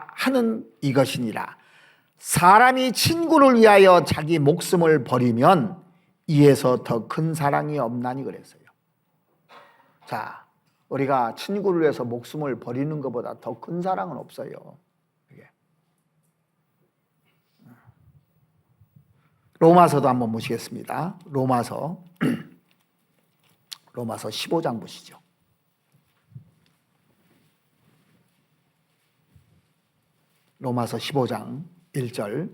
[SPEAKER 1] 하는 이것이니라. 사람이 친구를 위하여 자기 목숨을 버리면 이에서 더 큰 사랑이 없나니 그랬어요. 자, 우리가 친구를 위해서 목숨을 버리는 것보다 더 큰 사랑은 없어요. 로마서도 한번 보시겠습니다. 로마서 15장 보시죠. 로마서 15장 1절.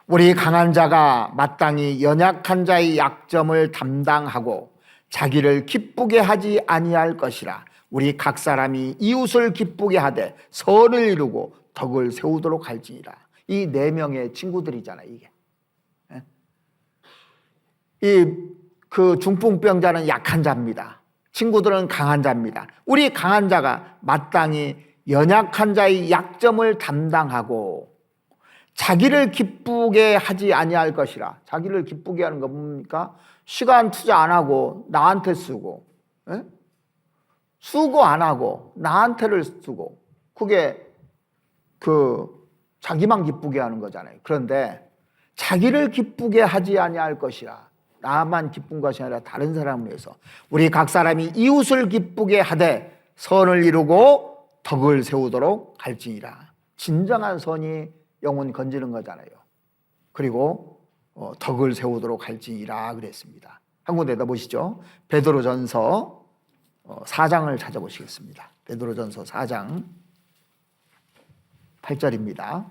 [SPEAKER 1] 우리 강한 자가 마땅히 연약한 자의 약점을 담당하고 자기를 기쁘게 하지 아니할 것이라. 우리 각 사람이 이웃을 기쁘게 하되 선을 이루고 덕을 세우도록 할지니라. 이 네 명의 친구들이잖아요, 이게. 그 중풍병자는 약한 자입니다. 친구들은 강한 자입니다. 우리 강한 자가 마땅히 연약한 자의 약점을 담당하고 자기를 기쁘게 하지 아니할 것이라. 자기를 기쁘게 하는 거 뭡니까? 시간 투자 안 하고 나한테 쓰고 수고 안 하고 나한테를 쓰고 그게 자기만 기쁘게 하는 거잖아요. 그런데 자기를 기쁘게 하지 아니할 것이라. 나만 기쁜 것이 아니라 다른 사람을 위해서 우리 각 사람이 이웃을 기쁘게 하되 선을 이루고 덕을 세우도록 할지니라. 진정한 선이 영혼 건지는 거잖아요. 그리고 덕을 세우도록 할지니라 그랬습니다. 한 군데 더 보시죠. 베드로전서 4장을 찾아보시겠습니다. 베드로전서 4장 8절입니다.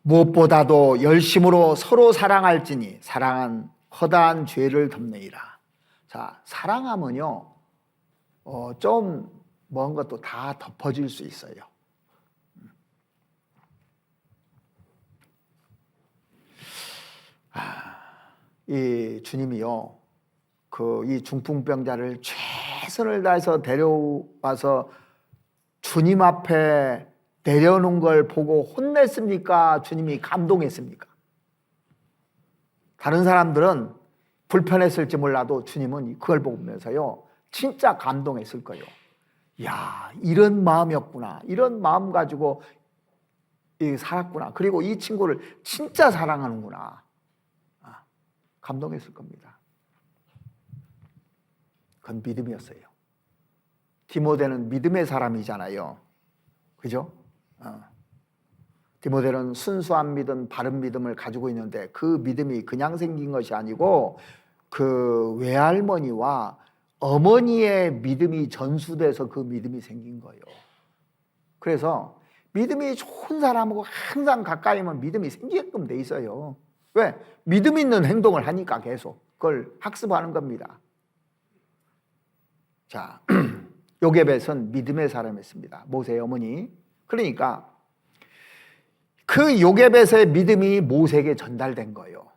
[SPEAKER 1] 무엇보다도 열심으로 서로 사랑할지니 사랑은 허다한 죄를 덮느니라. 자, 사랑하면요, 좀 먼 것도 다 덮어질 수 있어요. 이 주님이요, 이 중풍병자를 최선을 다해서 데려와서 주님 앞에 내려놓은 걸 보고 혼냈습니까? 주님이 감동했습니까? 다른 사람들은 불편했을지 몰라도 주님은 그걸 보면서요 진짜 감동했을 거예요. 야, 이런 마음이었구나. 이런 마음 가지고 살았구나. 그리고 이 친구를 진짜 사랑하는구나. 감동했을 겁니다. 그건 믿음이었어요. 디모데는 믿음의 사람이잖아요. 그죠? 디모데는 순수한 믿음, 바른 믿음을 가지고 있는데 그 믿음이 그냥 생긴 것이 아니고 그 외할머니와 어머니의 믿음이 전수돼서 그 믿음이 생긴 거예요. 그래서 믿음이 좋은 사람하고 항상 가까이면 믿음이 생기게끔 돼 있어요. 왜? 믿음 있는 행동을 하니까 계속 그걸 학습하는 겁니다. 자, 요게벳은 믿음의 사람이었습니다. 모세의 어머니. 그러니까 그 요게벳의 믿음이 모세에게 전달된 거예요.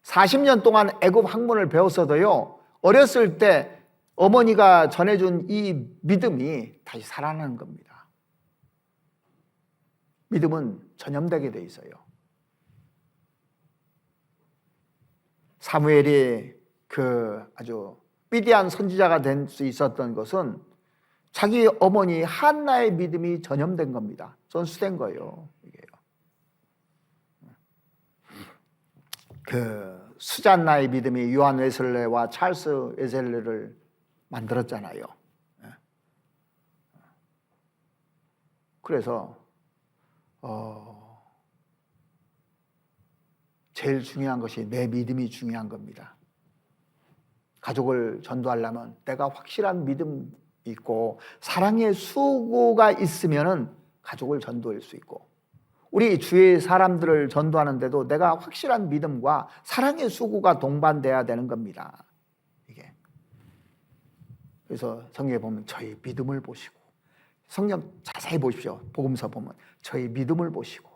[SPEAKER 1] 40년 동안 애굽 학문을 배웠어도요, 어렸을 때 어머니가 전해준 이 믿음이 다시 살아나는 겁니다. 믿음은 전염되게 돼 있어요. 사무엘이 그 아주 위대한 선지자가 될 수 있었던 것은 자기 어머니 한나의 믿음이 전염된 겁니다. 전수된 거예요. 이게요. 그 수잔나의 믿음이 요한 웨슬레와 찰스 웨슬레를 만들었잖아요. 그래서 제일 중요한 것이 내 믿음이 중요한 겁니다. 가족을 전도하려면 내가 확실한 믿음 있고 사랑의 수고가 있으면은 가족을 전도할 수 있고, 우리 주위의 사람들을 전도하는데도 내가 확실한 믿음과 사랑의 수고가 동반돼야 되는 겁니다. 이게. 그래서 성경에 보면 저희 믿음을 보시고, 성경 자세히 보십시오. 복음서 보면 저희 믿음을 보시고,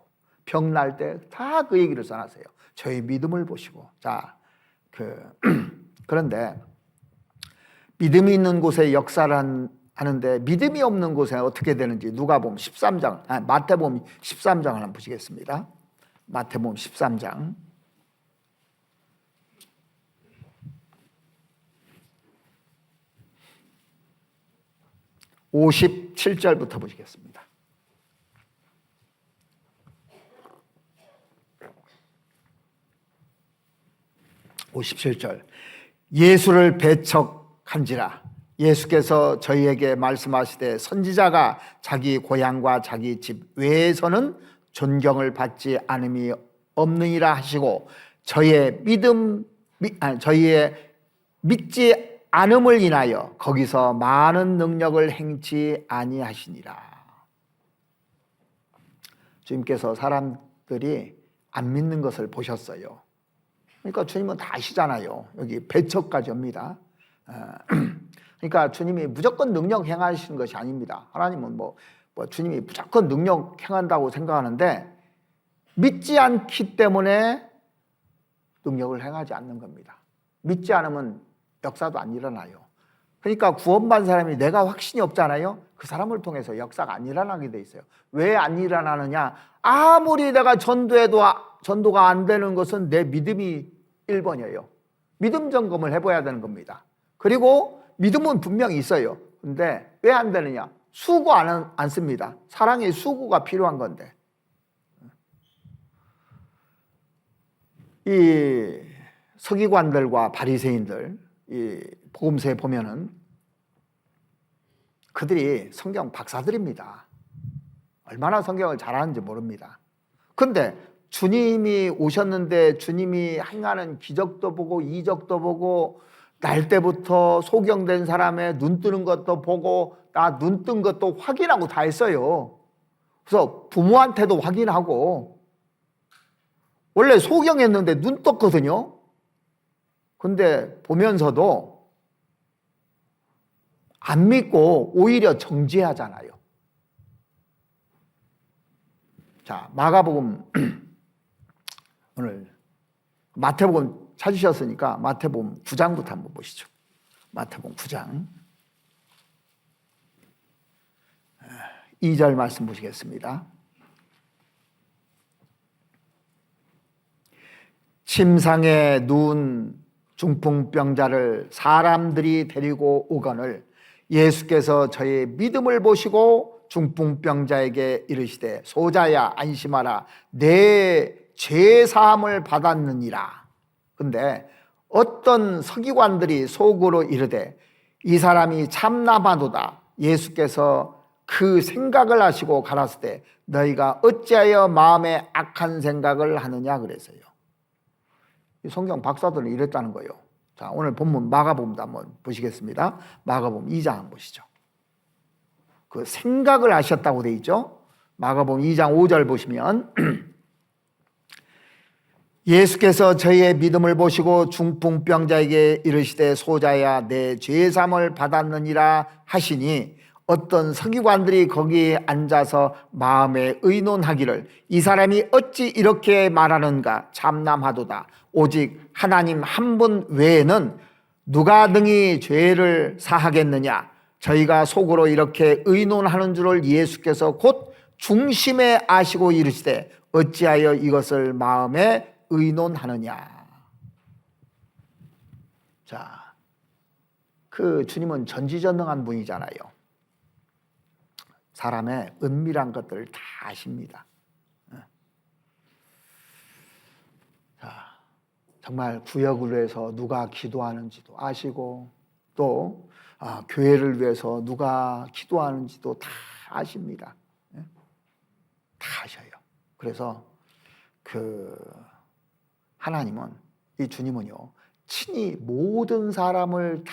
[SPEAKER 1] 병 날 때 다 그 얘기를 써놨어요. 저희 믿음을 보시고. 자, 그런데 믿음이 있는 곳에 역사를 하는데 믿음이 없는 곳에 어떻게 되는지 누가복음 13장, 마태복음 13장을 한번 보시겠습니다. 마태복음 13장 57절부터 보시겠습니다. (57절) 예수를 배척한지라 예수께서 저희에게 말씀하시되 선지자가 자기 고향과 자기 집 외에서는 존경을 받지 않음이 없느니라 하시고 저희의 믿지 않음을 인하여 거기서 많은 능력을 행치 아니하시니라. 주님께서 사람들이 안 믿는 것을 보셨어요. 그러니까 주님은 다 아시잖아요. 여기 배척까지 옵니다. 그러니까 주님이 무조건 능력 행하시는 것이 아닙니다. 하나님은 뭐 주님이 무조건 능력 행한다고 생각하는데 믿지 않기 때문에 능력을 행하지 않는 겁니다. 믿지 않으면 역사도 안 일어나요. 그러니까 구원받은 사람이 내가 확신이 없잖아요. 그 사람을 통해서 역사가 안 일어나게 돼 있어요. 왜 안 일어나느냐? 아무리 내가 전도해도 전도가 안 되는 것은 내 믿음이 1번이에요. 믿음 점검을 해봐야 되는 겁니다. 그리고 믿음은 분명히 있어요. 근데 왜 안 되느냐? 수고 안 씁니다. 사랑의 수고가 필요한 건데. 이 서기관들과 바리새인들, 이 복음서에 보면은 그들이 성경 박사들입니다. 얼마나 성경을 잘하는지 모릅니다. 근데 주님이 오셨는데 주님이 행하는 기적도 보고 이적도 보고 날 때부터 소경된 사람의 눈 뜨는 것도 보고 나 눈 뜬 것도 확인하고 다 했어요. 그래서 부모한테도 확인하고 원래 소경했는데 눈 떴거든요. 근데 보면서도 안 믿고 오히려 정죄하잖아요. 자, 마가복음 오늘 마태복음 찾으셨으니까 마태복음 9장부터 한번 보시죠. 마태복음 9장 2절 말씀 보시겠습니다. 침상에 누운 중풍병자를 사람들이 데리고 오거늘 예수께서 저의 믿음을 보시고 중풍병자에게 이르시되 소자야 안심하라 내 죄사함을 받았느니라. 근데 어떤 서기관들이 속으로 이르되 이 사람이 참나마도다. 예수께서 그 생각을 하시고 가라사대 때 너희가 어찌하여 마음에 악한 생각을 하느냐 그랬어요. 이 성경 박사들은 이랬다는 거예요. 자, 오늘 본문 마가복음도 한번 보시겠습니다. 마가복음 2장 한번 보시죠. 그 생각을 하셨다고 돼 있죠. 마가복음 2장 5절 보시면 예수께서 저희의 믿음을 보시고 중풍병자에게 이르시되 소자야 내 죄사함을 받았느니라 하시니 어떤 서기관들이 거기에 앉아서 마음에 의논하기를 이 사람이 어찌 이렇게 말하는가 참남하도다. 오직 하나님 한 분 외에는 누가 능히 죄를 사하겠느냐. 저희가 속으로 이렇게 의논하는 줄을 예수께서 곧 중심에 아시고 이르시되 어찌하여 이것을 마음에 의논하느냐. 자, 그 주님은 전지전능한 분이잖아요. 사람의 은밀한 것들을 다 아십니다. 자, 정말 구역을 위해서 누가 기도하는지도 아시고 또 교회를 위해서 누가 기도하는지도 다 아십니다. 다 아셔요. 그래서 하나님은, 이 주님은요, 친히 모든 사람을 다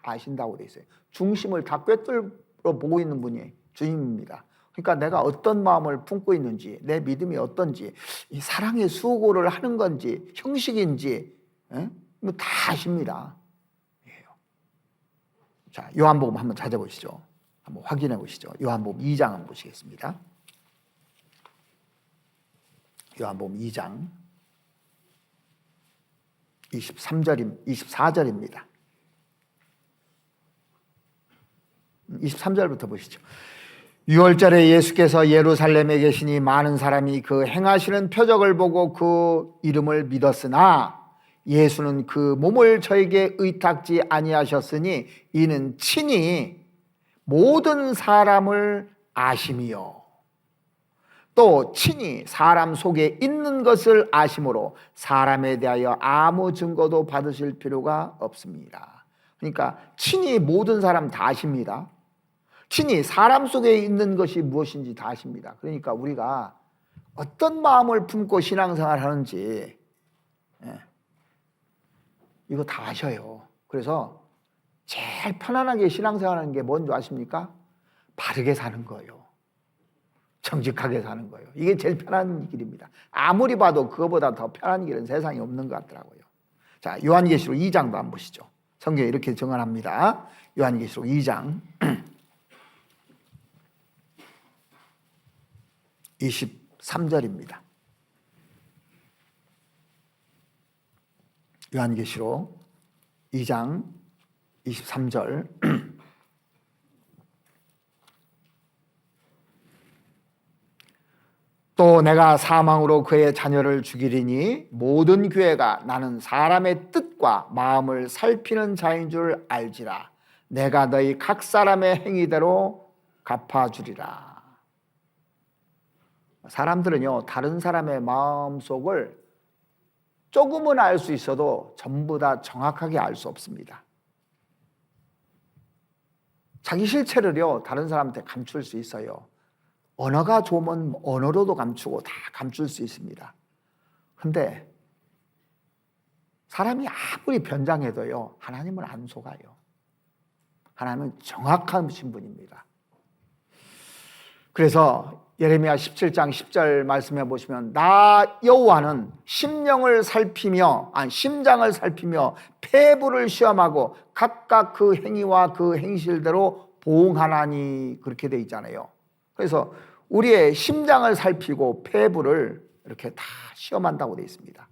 [SPEAKER 1] 아신다고 돼 있어요. 중심을 다 꿰뚫어 보고 있는 분이 주님입니다. 그러니까 내가 어떤 마음을 품고 있는지, 내 믿음이 어떤지, 이 사랑의 수고를 하는 건지, 형식인지, 다 아십니다. 자, 요한복음 한번 찾아보시죠. 한번 확인해 보시죠. 요한복음 2장 한번 보시겠습니다. 요한복음 2장 24절입니다. 23절부터 보시죠. 6월절에 예수께서 예루살렘에 계시니 많은 사람이 그 행하시는 표적을 보고 그 이름을 믿었으나 예수는 그 몸을 저에게 의탁지 아니하셨으니 이는 친히 모든 사람을 아심이요 또 친히 사람 속에 있는 것을 아심으로 사람에 대하여 아무 증거도 받으실 필요가 없습니다. 그러니까 친히 모든 사람 다 아십니다. 친히 사람 속에 있는 것이 무엇인지 다 아십니다. 그러니까 우리가 어떤 마음을 품고 신앙생활을 하는지 이거 다 아셔요. 그래서 제일 편안하게 신앙생활하는 게 뭔지 아십니까? 바르게 사는 거예요. 정직하게 사는 거예요. 이게 제일 편한 길입니다. 아무리 봐도 그거보다 더 편한 길은 세상에 없는 것 같더라고요. 자, 요한계시록 2장도 한번 보시죠. 성경에 이렇게 증언합니다. 요한계시록 2장 23절입니다. 요한계시록 2장 23절 또 내가 사망으로 그의 자녀를 죽이리니 모든 교회가 나는 사람의 뜻과 마음을 살피는 자인 줄 알지라. 내가 너희 각 사람의 행위대로 갚아주리라. 사람들은요, 다른 사람의 마음속을 조금은 알 수 있어도 전부 다 정확하게 알 수 없습니다. 자기 실체를요, 다른 사람한테 감출 수 있어요. 언어가 좋으면 언어로도 감추고 다 감출 수 있습니다. 근데 사람이 아무리 변장해도요, 하나님은 안 속아요. 하나님은 정확하신 분입니다. 그래서 예레미야 17장 10절 말씀해 보시면 나 여호와는 심장을 살피며 폐부를 시험하고 각각 그 행위와 그 행실대로 보응하나니 그렇게 돼 있잖아요. 그래서 우리의 심장을 살피고 폐부를 이렇게 다 시험한다고 돼 있습니다.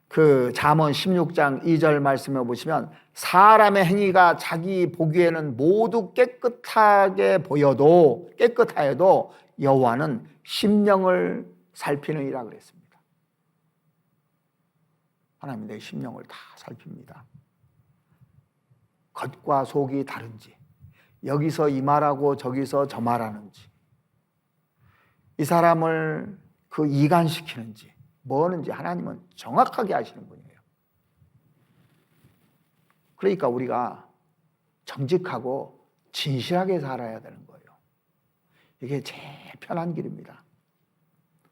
[SPEAKER 1] 그 잠언 16장 2절 말씀해 보시면 사람의 행위가 자기 보기에는 모두 깨끗하여도 여호와는 심령을 살피느니라 그랬습니다. 하나님 내 심령을 다 살핍니다. 겉과 속이 다른지, 여기서 이 말하고 저기서 저 말하는지, 이 사람을 이간시키는지 뭐 하는지 하나님은 정확하게 아시는 분이에요. 그러니까 우리가 정직하고 진실하게 살아야 되는 거예요. 이게 제일 편한 길입니다.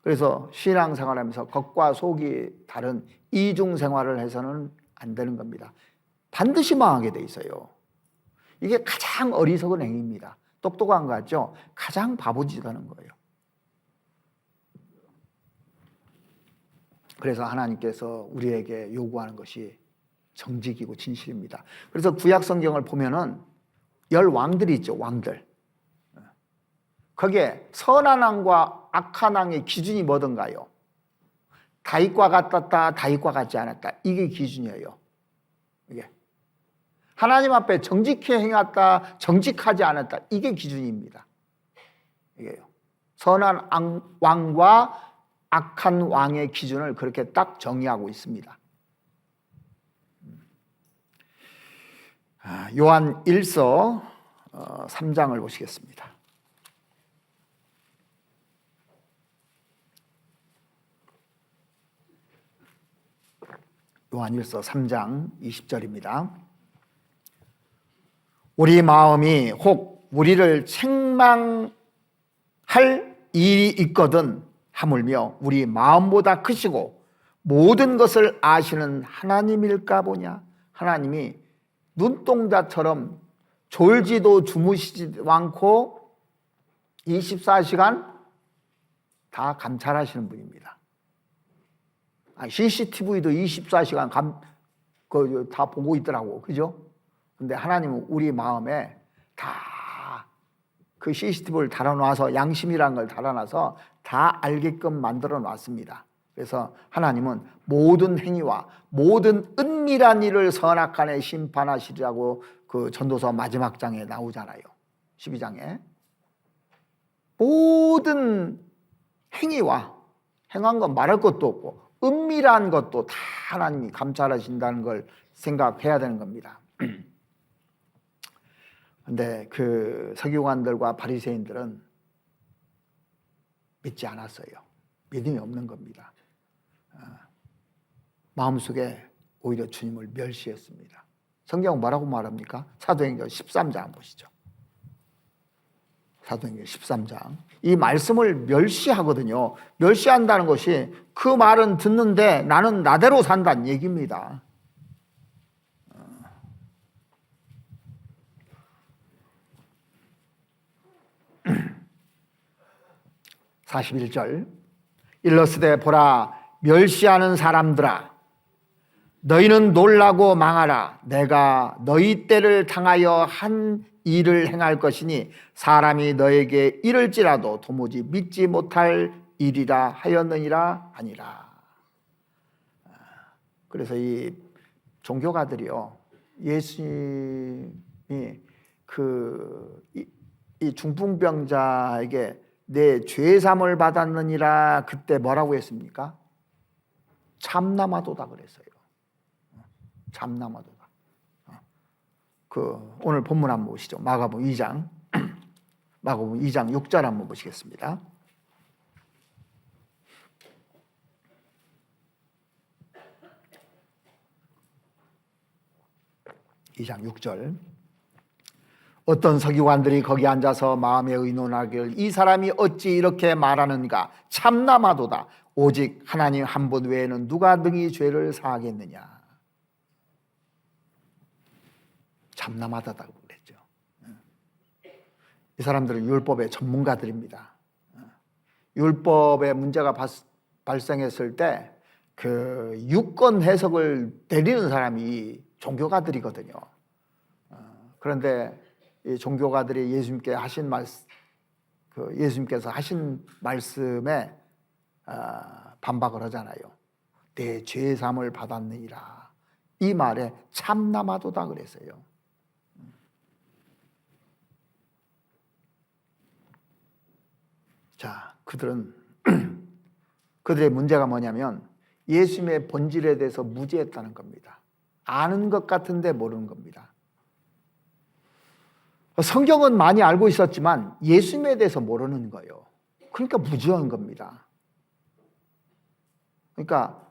[SPEAKER 1] 그래서 신앙생활하면서 겉과 속이 다른 이중 생활을 해서는 안 되는 겁니다. 반드시 망하게 돼 있어요. 이게 가장 어리석은 행위입니다. 똑똑한 거 같죠? 가장 바보짓 하는 거예요. 그래서 하나님께서 우리에게 요구하는 것이 정직이고 진실입니다. 그래서 구약 성경을 보면은 10왕들이 있죠. 왕들. 거기에 선한 왕과 악한 왕의 기준이 뭐던가요? 다윗과 같았다, 다윗과 같지 않았다. 이게 기준이에요. 이게 하나님 앞에 정직히 행했다, 정직하지 않았다. 이게 기준입니다. 이게요. 선한 왕과 악한 왕의 기준을 그렇게 딱 정의하고 있습니다. 요한 1서 3장을 보시겠습니다. 요한 1서 3장 20절입니다. 우리 마음이 혹 우리를 책망할 일이 있거든 하물며 우리 마음보다 크시고 모든 것을 아시는 하나님일까 보냐. 하나님이 눈동자처럼 졸지도 주무시지도 않고 24시간 다 감찰하시는 분입니다. CCTV도 24시간 다 보고 있더라고. 그죠? 근데 하나님은 우리 마음에 다 그 CCTV를 달아놔서 양심이라는 걸 달아놔서 다 알게끔 만들어 놨습니다. 그래서 하나님은 모든 행위와 모든 은밀한 일을 선악간에 심판하시리라고 그 전도서 마지막 장에 나오잖아요. 12장에. 모든 행위와 행한 건 말할 것도 없고 은밀한 것도 다 하나님이 감찰하신다는 걸 생각해야 되는 겁니다. 근데 그 서기관들과 바리새인들은 믿지 않았어요. 믿음이 없는 겁니다. 마음속에 오히려 주님을 멸시했습니다. 성경은 뭐라고 말합니까? 사도행전 13장 보시죠. 사도행전 13장. 이 말씀을 멸시하거든요. 멸시한다는 것이 그 말은 듣는데 나는 나대로 산다는 얘기입니다. 41절 일러스되 보라 멸시하는 사람들아 너희는 놀라고 망하라. 내가 너희 때를 당하여 한 일을 행할 것이니 사람이 너에게 이를지라도 도무지 믿지 못할 일이라 하였느니라 아니라. 그래서 이 종교가들이요 예수님이 이 중풍병자에게 내 죄삼을 받았느니라 그때 뭐라고 했습니까? 참남하도다 그랬어요. 참남하도다. 오늘 본문 한번 보시죠. 마가복음 2장 6절 한번 보시겠습니다. (2장 6절) 어떤 서기관들이 거기 앉아서 마음에 의논하기를 이 사람이 어찌 이렇게 말하는가 참남하도다. 오직 하나님 한 분 외에는 누가 능히 죄를 사하겠느냐. 참남하다고 그랬죠. 이 사람들은 율법의 전문가들입니다. 율법에 문제가 발생했을 때 그 유권 해석을 내리는 사람이 종교가들이거든요. 그런데 이 종교가들이 예수님께 하신 말씀, 예수님께서 하신 말씀에 반박을 하잖아요. 내 죄삼을 받았느니라. 이 말에 참남하도다 그랬어요. 자, 그들의 문제가 뭐냐면 예수님의 본질에 대해서 무지했다는 겁니다. 아는 것 같은데 모르는 겁니다. 성경은 많이 알고 있었지만 예수님에 대해서 모르는 거예요. 그러니까 무지한 겁니다. 그러니까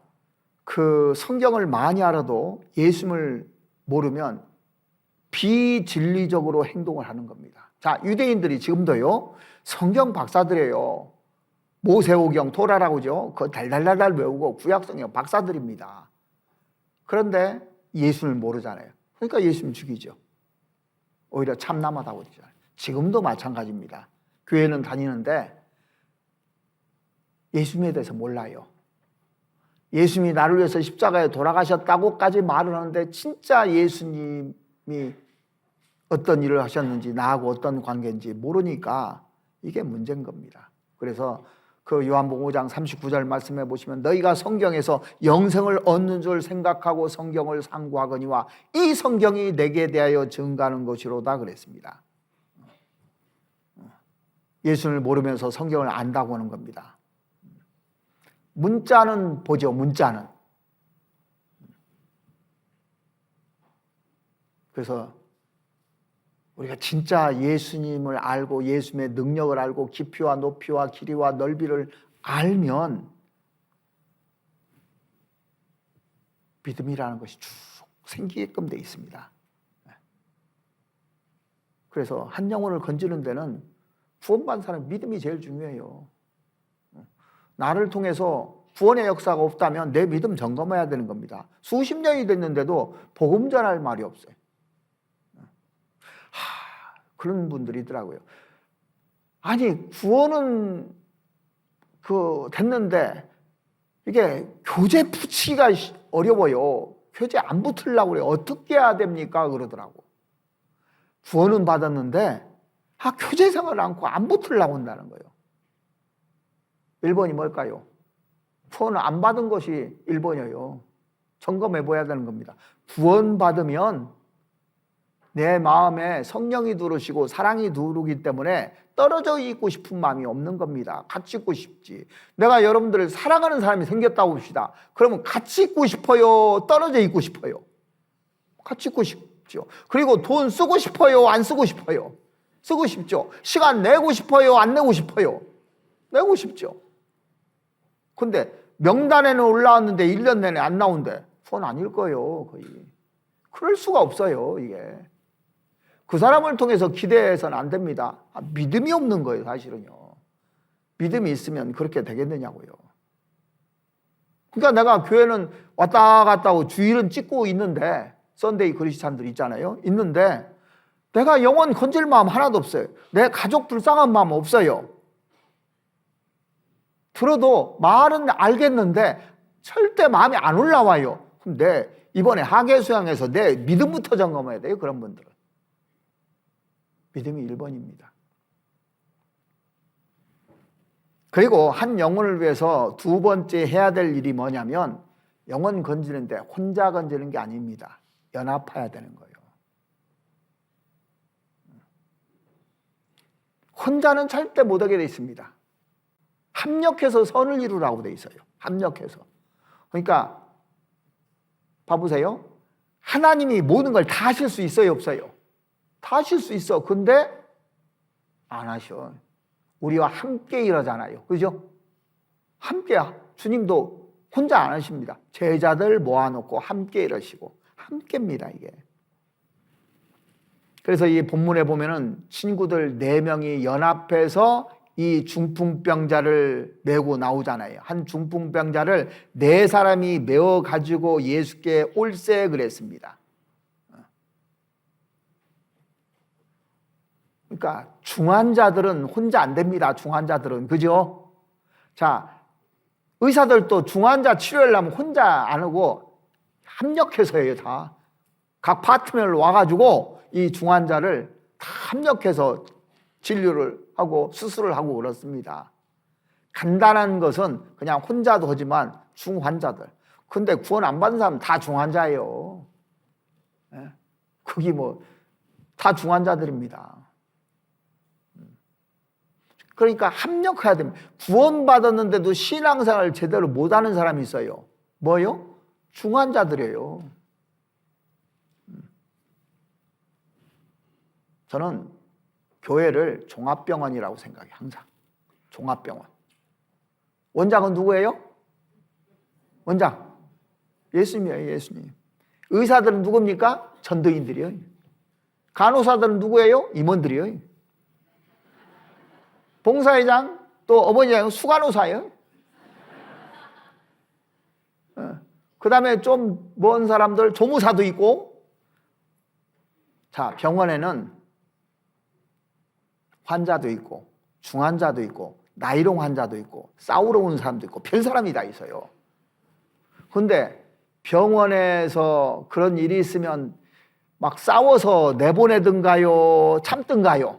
[SPEAKER 1] 그 성경을 많이 알아도 예수님을 모르면 비진리적으로 행동을 하는 겁니다. 자, 유대인들이 지금도요, 성경 박사들이에요. 모세오경, 토라라고 그러죠. 그거 달달달달 외우고 구약성경 박사들입니다. 그런데 예수를 모르잖아요. 그러니까 예수님 죽이죠. 오히려 참남하다고 그러죠. 지금도 마찬가지입니다. 교회는 다니는데 예수님에 대해서 몰라요. 예수님이 나를 위해서 십자가에 돌아가셨다고까지 말을 하는데 진짜 예수님이 어떤 일을 하셨는지 나하고 어떤 관계인지 모르니까 이게 문제인 겁니다. 그래서 그 요한복음 5장 39절 말씀해 보시면 너희가 성경에서 영생을 얻는 줄 생각하고 성경을 상고하거니와 이 성경이 내게 대하여 증가하는 것이로다 그랬습니다. 예수를 모르면서 성경을 안다고 하는 겁니다. 문자는 보죠. 문자는. 그래서 우리가 진짜 예수님을 알고 예수님의 능력을 알고 깊이와 높이와 길이와 넓이를 알면 믿음이라는 것이 쭉 생기게끔 돼 있습니다. 그래서 한 영혼을 건지는 데는 구원받은 사람 믿음이 제일 중요해요. 나를 통해서 구원의 역사가 없다면 내 믿음 점검해야 되는 겁니다. 수십 년이 됐는데도 복음 전할 말이 없어요. 그런 분들이 있더라고요. 아니 구원은 됐는데 이게 교재 붙이기가 어려워요. 교재 안 붙으려고 그래요. 어떻게 해야 됩니까? 그러더라고. 구원은 받았는데 교재 생활을 않고 안 붙으려고 한다는 거예요. 1번이 뭘까요? 구원을 안 받은 것이 1번이에요. 점검해 봐야 되는 겁니다. 구원 받으면 내 마음에 성령이 들어오시고 사랑이 들어오기 때문에 떨어져 있고 싶은 마음이 없는 겁니다. 같이 있고 싶지. 내가 여러분들을 사랑하는 사람이 생겼다고 봅시다. 그러면 같이 있고 싶어요? 떨어져 있고 싶어요? 같이 있고 싶죠. 그리고 돈 쓰고 싶어요? 안 쓰고 싶어요? 쓰고 싶죠. 시간 내고 싶어요? 안 내고 싶어요? 내고 싶죠. 근데 명단에는 올라왔는데 1년 내내 안 나온대. 그건 아닐 거예요, 거의. 그럴 수가 없어요, 이게. 그 사람을 통해서 기대해서는 안 됩니다. 믿음이 없는 거예요, 사실은요. 믿음이 있으면 그렇게 되겠느냐고요. 그러니까 내가 교회는 왔다 갔다 하고 주일은 찍고 있는데, 썬데이 크리스찬들 있잖아요. 있는데, 내가 영혼 건질 마음 하나도 없어요. 내 가족 불쌍한 마음 없어요. 들어도 말은 알겠는데 절대 마음이 안 올라와요. 그럼 이번에 하계수양에서 내 믿음부터 점검해야 돼요. 그런 분들은. 믿음이 1번입니다. 그리고 한 영혼을 위해서 두 번째 해야 될 일이 뭐냐면 영혼 건지는데 혼자 건지는 게 아닙니다. 연합해야 되는 거예요. 혼자는 절대 못하게 돼 있습니다. 합력해서 선을 이루라고 돼 있어요. 합력해서. 그러니까 봐보세요. 하나님이 모든 걸 다 하실 수 있어요, 없어요? 다 하실 수 있어. 근데 안 하셔. 우리와 함께 일하잖아요. 그죠? 함께. 주님도 혼자 안 하십니다. 제자들 모아놓고 함께 일하시고 함께입니다, 이게. 그래서 이 본문에 보면은 친구들 4명이 연합해서 이 중풍병자를 메고 나오잖아요. 한 중풍병자를 4사람이 메어 가지고 예수께 올세 그랬습니다. 그러니까 중환자들은 혼자 안 됩니다. 중환자들은. 그죠? 자, 의사들도 중환자 치료하려면 혼자 안 하고 합력해서 해요, 다. 각 파트너를 와가지고 이 중환자를 다 합력해서 진료를 하고 수술을 하고 그렇습니다. 간단한 것은 그냥 혼자도 하지만 중환자들. 근데 구원 안 받은 사람은 다 중환자예요. 거기 다 중환자들입니다. 그러니까 합력해야 됩니다. 구원받았는데도 신앙생활을 제대로 못하는 사람이 있어요. 뭐요? 중환자들이에요. 저는 교회를 종합병원이라고 생각해요. 항상. 종합병원. 원장은 누구예요? 원장. 예수님이에요. 예수님. 의사들은 누굽니까? 전도인들이에요. 간호사들은 누구예요? 임원들이에요. 봉사회장 또 어머니랑 수간호사예요. 그 다음에 좀 먼 사람들 조무사도 있고. 자, 병원에는 환자도 있고 중환자도 있고 나이롱 환자도 있고 싸우러 온 사람도 있고 별 사람이 다 있어요. 근데 병원에서 그런 일이 있으면 막 싸워서 내보내든가요 참든가요?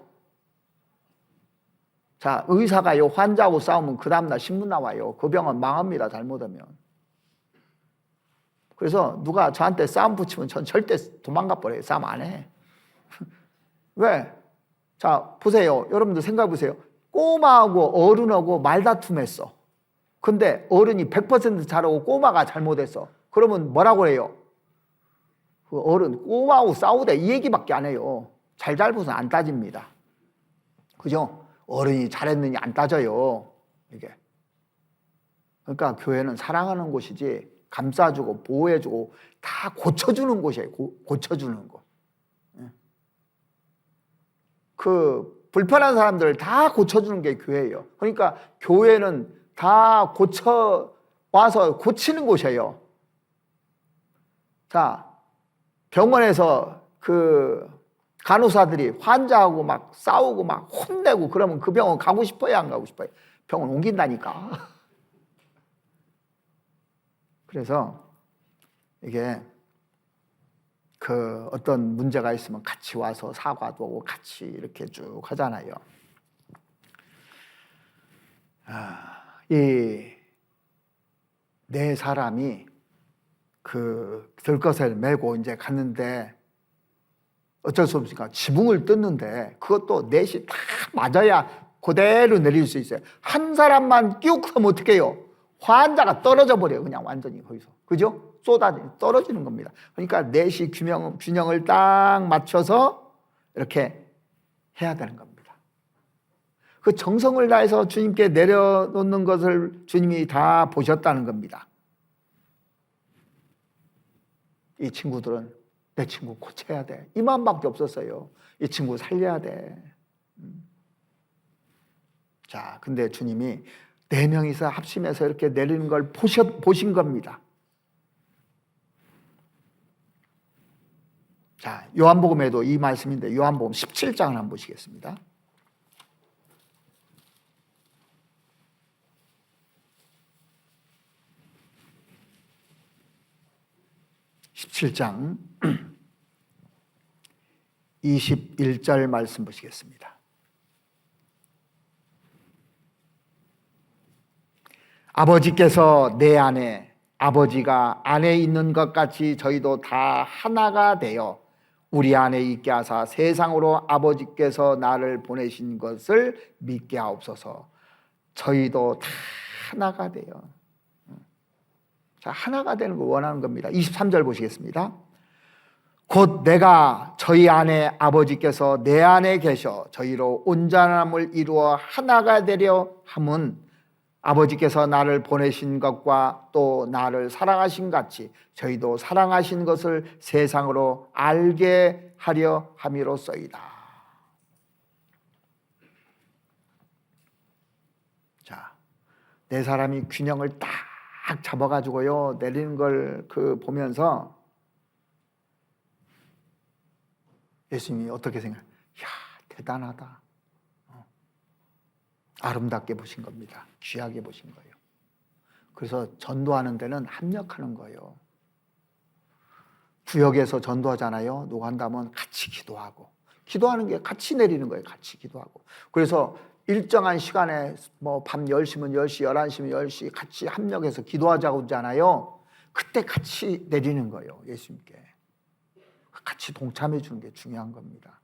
[SPEAKER 1] 자, 의사가요 환자하고 싸우면 그 다음날 신문 나와요. 그 병원 망합니다, 잘못하면. 그래서 누가 저한테 싸움 붙이면 전 절대 도망가 버려요. 싸움 안 해. 왜? 자, 보세요. 여러분들 생각해 보세요. 꼬마하고 어른하고 말다툼했어. 근데 어른이 100% 잘하고 꼬마가 잘못했어. 그러면 뭐라고 해요? 그 어른, 꼬마하고 싸우대 이 얘기밖에 안 해요. 잘잘못은 안 따집니다. 그죠? 어른이 잘했느니 안 따져요. 이게. 그러니까 교회는 사랑하는 곳이지 감싸주고 보호해주고 다 고쳐주는 곳이에요. 고쳐주는 곳. 그 불편한 사람들을 다 고쳐주는 게 교회예요. 그러니까 교회는 다 고쳐와서 고치는 곳이에요. 자, 병원에서 그 간호사들이 환자하고 막 싸우고 막 혼내고 그러면 그 병원 가고 싶어요, 안 가고 싶어요? 병원 옮긴다니까. 그래서 이게 그 어떤 문제가 있으면 같이 와서 사과도 하고 같이 이렇게 쭉 하잖아요. 이 네 사람이 그 들것을 메고 이제 갔는데 어쩔 수 없으니까 지붕을 뜯는데 그것도 넷이 다 맞아야 그대로 내릴 수 있어요. 한 사람만 끼우면 어떡해요? 환자가 떨어져 버려요. 그냥 완전히 거기서. 그죠? 떨어지는 겁니다. 그러니까 넷이 균형을 딱 맞춰서 이렇게 해야 되는 겁니다. 그 정성을 다해서 주님께 내려놓는 것을 주님이 다 보셨다는 겁니다. 이 친구들은 내 친구 고쳐야 돼. 이 마음밖에 없었어요. 이 친구 살려야 돼. 자, 근데 주님이 4명이서 합심해서 이렇게 내리는 걸 보신 겁니다. 자, 요한복음에도 이 말씀인데 요한복음 17장을 한번 보시겠습니다. 17장 21절 말씀 보시겠습니다. 아버지께서 내 안에 아버지가 안에 있는 것 같이 저희도 다 하나가 되어 우리 안에 있게 하사 세상으로 아버지께서 나를 보내신 것을 믿게 하옵소서. 저희도 다 하나가 되어. 자, 하나가 되는 걸 원하는 겁니다. 23절 보시겠습니다. 곧 내가 저희 안에 아버지께서 내 안에 계셔 저희로 온전함을 이루어 하나가 되려 함은 아버지께서 나를 보내신 것과 또 나를 사랑하신 같이 저희도 사랑하신 것을 세상으로 알게 하려 함이로소이다. 자, 네 사람이 균형을 딱 잡아가지고요 내리는 걸 보면서 예수님이 어떻게 생각해요? 이야, 대단하다. 아름답게 보신 겁니다. 귀하게 보신 거예요. 그래서 전도하는 데는 합력하는 거예요. 구역에서 전도하잖아요. 누가 한다면 같이 기도하고. 기도하는 게 같이 내리는 거예요. 같이 기도하고. 그래서 일정한 시간에 뭐 밤 10시면 10시, 11시면 10시 같이 합력해서 기도하자고 하잖아요. 그때 같이 내리는 거예요. 예수님께. 같이 동참해 주는 게 중요한 겁니다.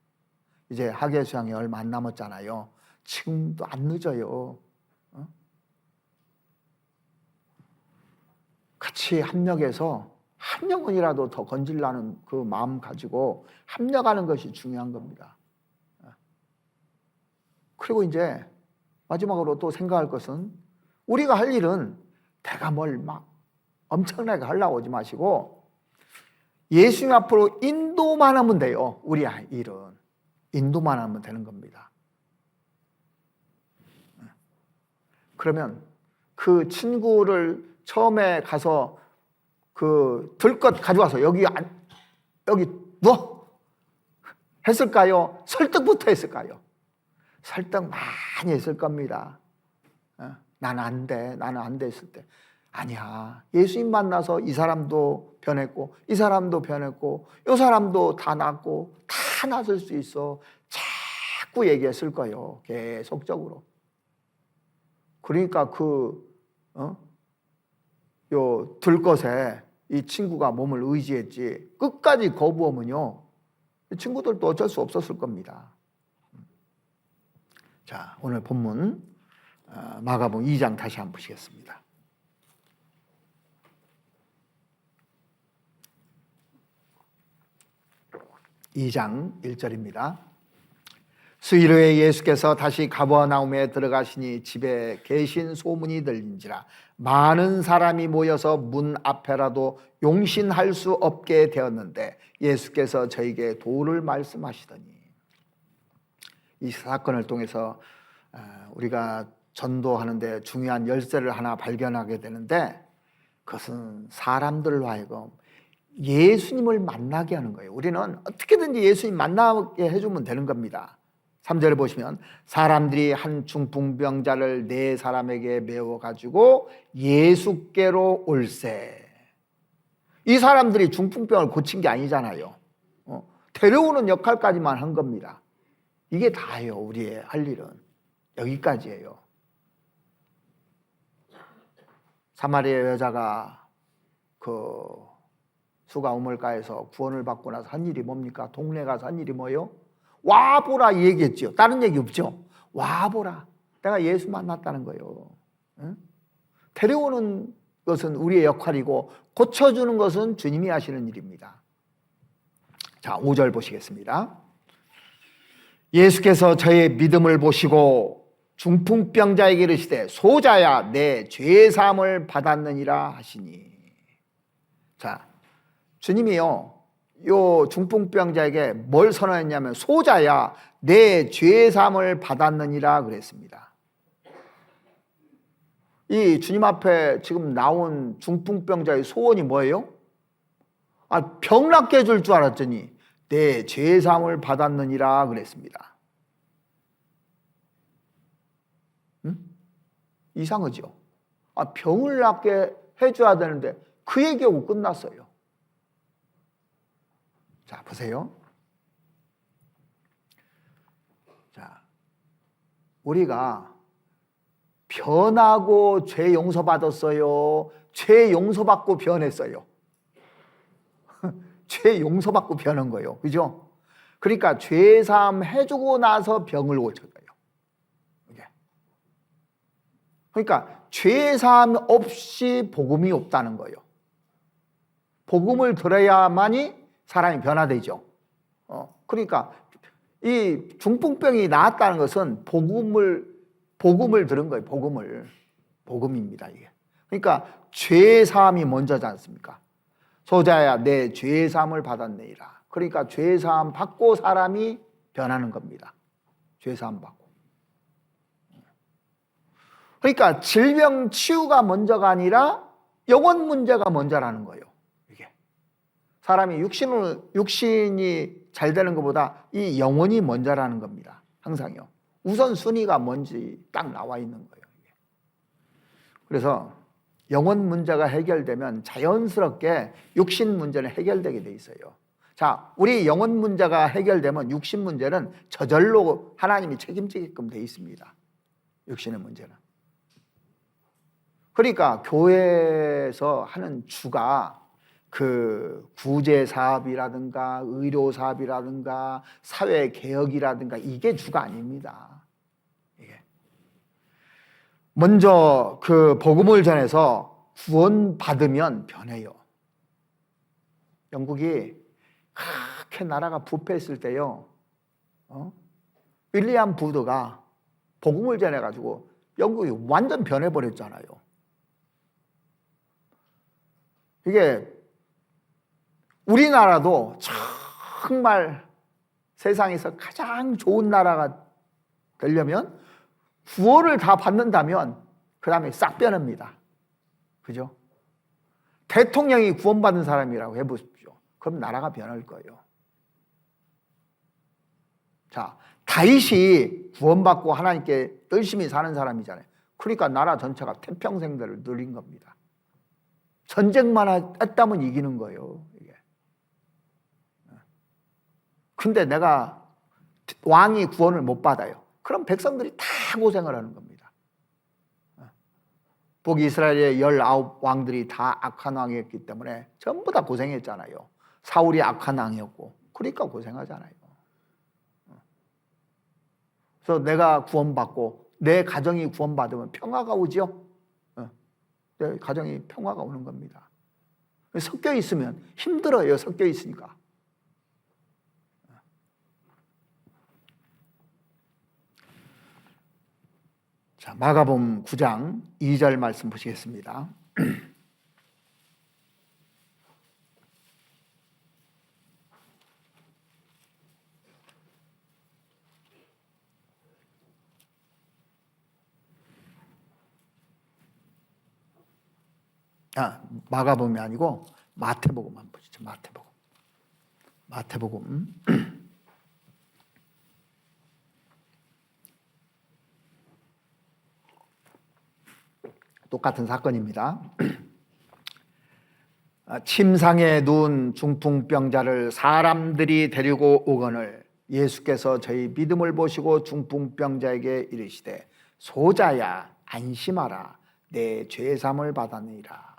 [SPEAKER 1] 이제 학예수양이 얼마 안 남았잖아요. 지금도 안 늦어요. 같이 합력해서 한 영혼이라도 더 건질라는 그 마음 가지고 합력하는 것이 중요한 겁니다. 그리고 이제 마지막으로 또 생각할 것은 우리가 할 일은 내가 뭘 막 엄청나게 하려고 하지 마시고 예수님 앞으로 인도만 하면 돼요. 우리 일은 인도만 하면 되는 겁니다. 그러면 그 친구를 처음에 가서 그 들것 가져와서 여기 누워 했을까요? 설득부터 했을까요? 설득 많이 했을 겁니다. 나는 안 돼 했을 때 아니야. 예수님 만나서 이 사람도 변했고 이 사람도 변했고 이 사람도 다 낫고 다 낫을 수 있어. 자꾸 얘기했을 거예요. 계속적으로. 그러니까 요 들것에 이 친구가 몸을 의지했지 끝까지 거부하면요 친구들도 어쩔 수 없었을 겁니다. 자, 오늘 본문 마가복음 2장 다시 한번 보시겠습니다. 2장 1절입니다. 수일후에 예수께서 다시 가버나움에 들어가시니 집에 계신 소문이 들린지라 많은 사람이 모여서 문 앞에라도 용신할 수 없게 되었는데 예수께서 저에게 도를 말씀하시더니, 이 사건을 통해서 우리가 전도하는데 중요한 열쇠를 하나 발견하게 되는데, 그것은 사람들로 하여금 예수님을 만나게 하는 거예요. 우리는 어떻게든지 예수님 만나게 해주면 되는 겁니다. 3절을 보시면 사람들이 한 중풍병자를 네 사람에게 메워가지고 예수께로 올세. 이 사람들이 중풍병을 고친 게 아니잖아요. 데려오는 역할까지만 한 겁니다. 이게 다예요. 우리의 할 일은 여기까지예요. 사마리아 여자가 그 수가 우물가에서 구원을 받고 나서 한 일이 뭡니까? 동네 가서 한 일이 뭐예요? 와보라 얘기했죠. 다른 얘기 없죠. 와보라. 내가 예수 만났다는 거예요. 응? 데려오는 것은 우리의 역할이고 고쳐주는 것은 주님이 하시는 일입니다. 자, 5절 보시겠습니다. 예수께서 저의 믿음을 보시고 중풍병자에게 이르시되 소자야 내 죄사함을 받았느니라 하시니. 자, 주님이요 요 중풍병자에게 뭘 선언했냐면 소자야 내 죄사함을 받았느니라 그랬습니다. 이 주님 앞에 지금 나온 중풍병자의 소원이 뭐예요? 병 낫게 해줄 줄 알았더니 내 죄사함을 받았느니라 그랬습니다. 응? 이상하죠? 병을 낫게 해줘야 되는데 그 얘기하고 끝났어요. 자, 보세요. 자, 우리가 변하고 죄 용서받았어요? 죄 용서받고 변했어요? 죄 용서받고 변한 거예요. 그죠? 그러니까 죄사함 해주고 나서 병을 고쳐줘요. 그러니까 죄사함 없이 복음이 없다는 거예요. 복음을 들어야만이 사람이 변화되죠. 그러니까 이 중풍병이 나았다는 것은 복음을 들은 거예요. 복음입니다, 이게. 그러니까 죄사함이 먼저지 않습니까? 소자야 내 죄사함을 받았느니라. 그러니까 죄사함 받고 사람이 변하는 겁니다. 죄사함 받고. 그러니까 질병 치유가 먼저가 아니라 영혼 문제가 먼저라는 거예요. 이게 사람이 육신이 잘 되는 것보다 이 영혼이 먼저라는 겁니다. 항상요. 우선 순위가 뭔지 딱 나와 있는 거예요. 이게. 그래서 영혼 문제가 해결되면 자연스럽게 육신 문제는 해결되게 돼 있어요. 자, 우리 영혼 문제가 해결되면 육신 문제는 저절로 하나님이 책임지게끔 돼 있습니다. 육신의 문제는. 그러니까 교회에서 하는 주가 그 구제 사업이라든가 의료 사업이라든가 사회 개혁이라든가 이게 주가 아닙니다. 이게 먼저 그 복음을 전해서 구원받으면 변해요. 영국이 그렇게 나라가 부패했을 때요, 윌리엄 부드가 복음을 전해가지고 영국이 완전 변해버렸잖아요. 이게 우리나라도 정말 세상에서 가장 좋은 나라가 되려면 구원을 다 받는다면 그 다음에 싹 변합니다. 그죠? 대통령이 구원받은 사람이라고 해보십시오. 그럼 나라가 변할 거예요. 자, 다윗이 구원받고 하나님께 열심히 사는 사람이잖아요. 그러니까 나라 전체가 태평생대를 누린 겁니다. 전쟁만 했다면 이기는 거예요. 이게. 근데 내가 왕이 구원을 못 받아요. 그럼 백성들이 다 고생을 하는 겁니다. 북이스라엘의 19왕들이 다 악한 왕이었기 때문에 전부 다 고생했잖아요. 사울이 악한 왕이었고 그러니까 고생하잖아요. 그래서 내가 구원받고 내 가정이 구원받으면 평화가 오죠. 내 가정이 평화가 오는 겁니다. 섞여 있으면 힘들어요. 섞여 있으니까. 자, 마가복음 9장 2절 말씀 보시겠습니다. 마가복음이 아니고 마태복음 한번 보시죠. 마태복음. 똑같은 사건입니다. 침상에 누운 중풍병자를 사람들이 데리고 오거늘 예수께서 저희 믿음을 보시고 중풍병자에게 이르시되 소자야 안심하라 내 죄사함을 받았느니라.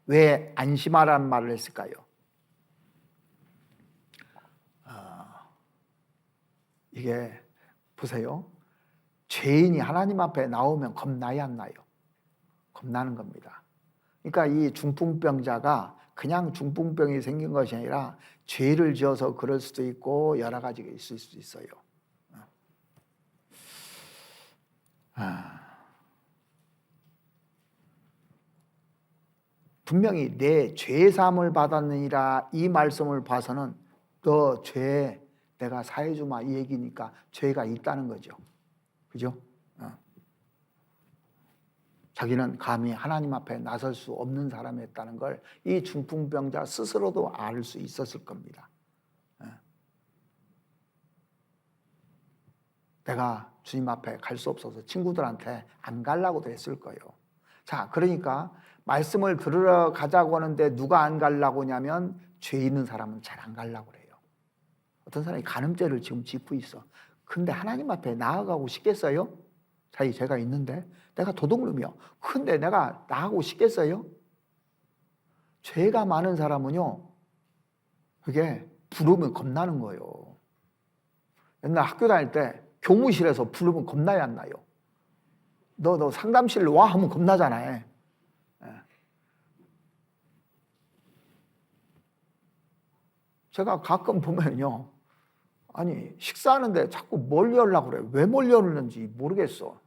[SPEAKER 1] 왜 안심하라는 말을 했을까요? 이게 보세요. 죄인이 하나님 앞에 나오면 겁나요 안 나요? 겁나는 겁니다. 그러니까 이 중풍병자가 그냥 중풍병이 생긴 것이 아니라 죄를 지어서 그럴 수도 있고 여러 가지가 있을 수도 있어요. 분명히 내 죄사함을 받았느니라 이 말씀을 봐서는 너 죄 내가 사해주마 이 얘기니까 죄가 있다는 거죠. 그죠? 자기는 감히 하나님 앞에 나설 수 없는 사람이었다는 걸 이 중풍병자 스스로도 알 수 있었을 겁니다. 내가 주님 앞에 갈 수 없어서 친구들한테 안 가려고도 했을 거예요. 자, 그러니까 말씀을 들으러 가자고 하는데 누가 안 가려고 하냐면 죄 있는 사람은 잘 안 가려고 그래요. 어떤 사람이 간음죄를 지금 짓고 있어. 근데 하나님 앞에 나아가고 싶겠어요? 자기 죄가 있는데 내가 도둑놈이요. 근데 내가 나가고 싶겠어요? 죄가 많은 사람은요, 그게 부르면 겁나는 거예요. 옛날 학교 다닐 때 교무실에서 부르면 겁나요, 안 나요? 너 상담실로 와 하면 겁나잖아요. 제가 가끔 보면요, 아니 식사하는데 자꾸 멀리 하려고 그래. 왜 멀리 하는지 모르겠어.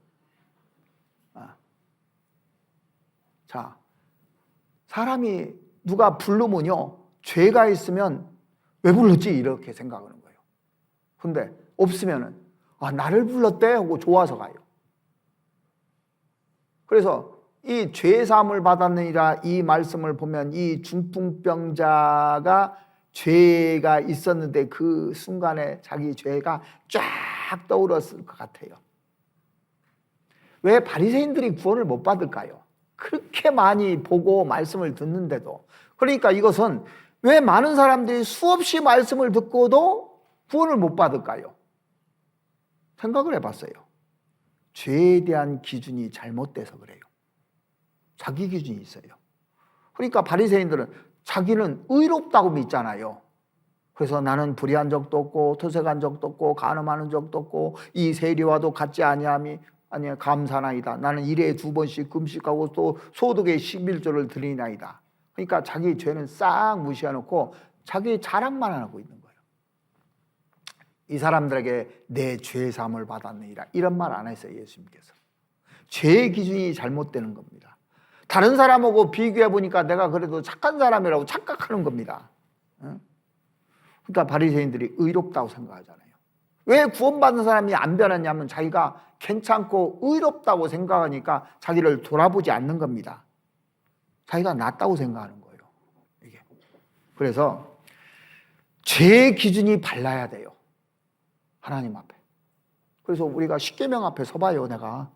[SPEAKER 1] 자, 사람이 누가 부르면요, 죄가 있으면 왜 불렀지 이렇게 생각하는 거예요. 근데 없으면은 나를 불렀대 하고 좋아서 가요. 그래서 이 죄사함을 받았느니라 이 말씀을 보면 이 중풍병자가 죄가 있었는데 그 순간에 자기 죄가 쫙 떠올랐을 것 같아요. 왜 바리새인들이 구원을 못 받을까요? 그렇게 많이 보고 말씀을 듣는데도. 그러니까 이것은 왜 많은 사람들이 수없이 말씀을 듣고도 구원을 못 받을까요? 생각을 해봤어요. 죄에 대한 기준이 잘못돼서 그래요. 자기 기준이 있어요. 그러니까 바리새인들은 자기는 의롭다고 믿잖아요. 그래서 나는 불의한 적도 없고 토색한 적도 없고 간음하는 적도 없고 이 세리와도 같지 아니함이 아니야 감사나이다. 나는 일에 2번씩 금식하고 또 소득의 11조를 드리나이다. 그러니까 자기 죄는 싹 무시해놓고 자기 자랑만 하고 있는 거예요. 이 사람들에게 내 죄사함을 받았느니라 이런 말 안 했어요. 예수님께서. 죄의 기준이 잘못되는 겁니다. 다른 사람하고 비교해 보니까 내가 그래도 착한 사람이라고 착각하는 겁니다. 그러니까 바리새인들이 의롭다고 생각하잖아요. 왜 구원받은 사람이 안 변하냐면 자기가 괜찮고 의롭다고 생각하니까 자기를 돌아보지 않는 겁니다. 자기가 낫다고 생각하는 거예요. 이게. 그래서 죄의 기준이 발라야 돼요. 하나님 앞에. 그래서 우리가 십계명 앞에 서봐요. 내가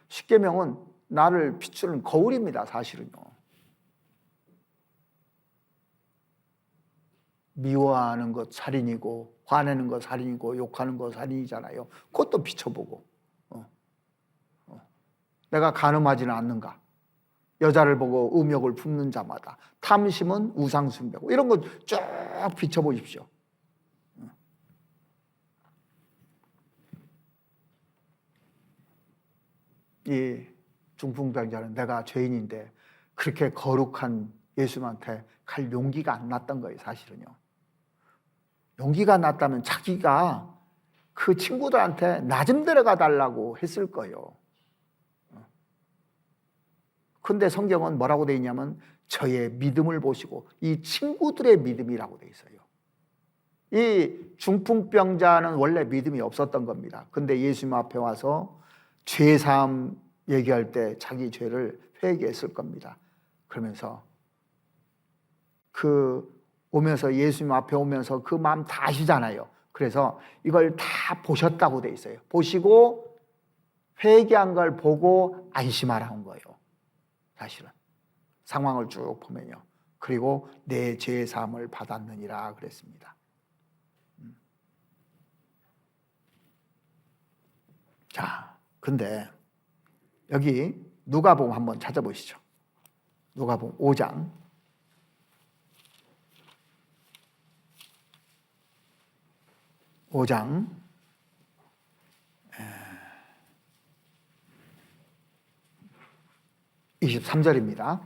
[SPEAKER 1] 십계명은 나를 비추는 거울입니다. 사실은요. 미워하는 것 살인이고, 화내는 것 살인이고, 욕하는 것 살인이잖아요. 그것도 비춰보고, 내가 간음하지는 않는가? 여자를 보고 음욕을 품는 자마다, 탐심은 우상숭배고, 이런 거 쭉 비춰보십시오. 이 중풍병자는 내가 죄인인데 그렇게 거룩한 예수님한테 갈 용기가 안 났던 거예요. 사실은요. 용기가 났다면 자기가 그 친구들한테 나 좀 데려가 달라고 했을 거예요. 근데 성경은 뭐라고 돼 있냐면 저의 믿음을 보시고, 이 친구들의 믿음이라고 돼 있어요. 이 중풍병자는 원래 믿음이 없었던 겁니다. 근데 예수님 앞에 와서 죄사함 얘기할 때 자기 죄를 회개했을 겁니다. 그러면서 오면서 예수님 앞에 오면서 그 마음 다 아시잖아요. 그래서 이걸 다 보셨다고 돼 있어요. 보시고 회개한 걸 보고 안심하라는 거예요. 사실은 상황을 쭉 보면요. 그리고 내 죄 사함을 받았느니라 그랬습니다. 자, 근데 여기 누가복음 한번 찾아보시죠. 누가복음 5장 23절입니다.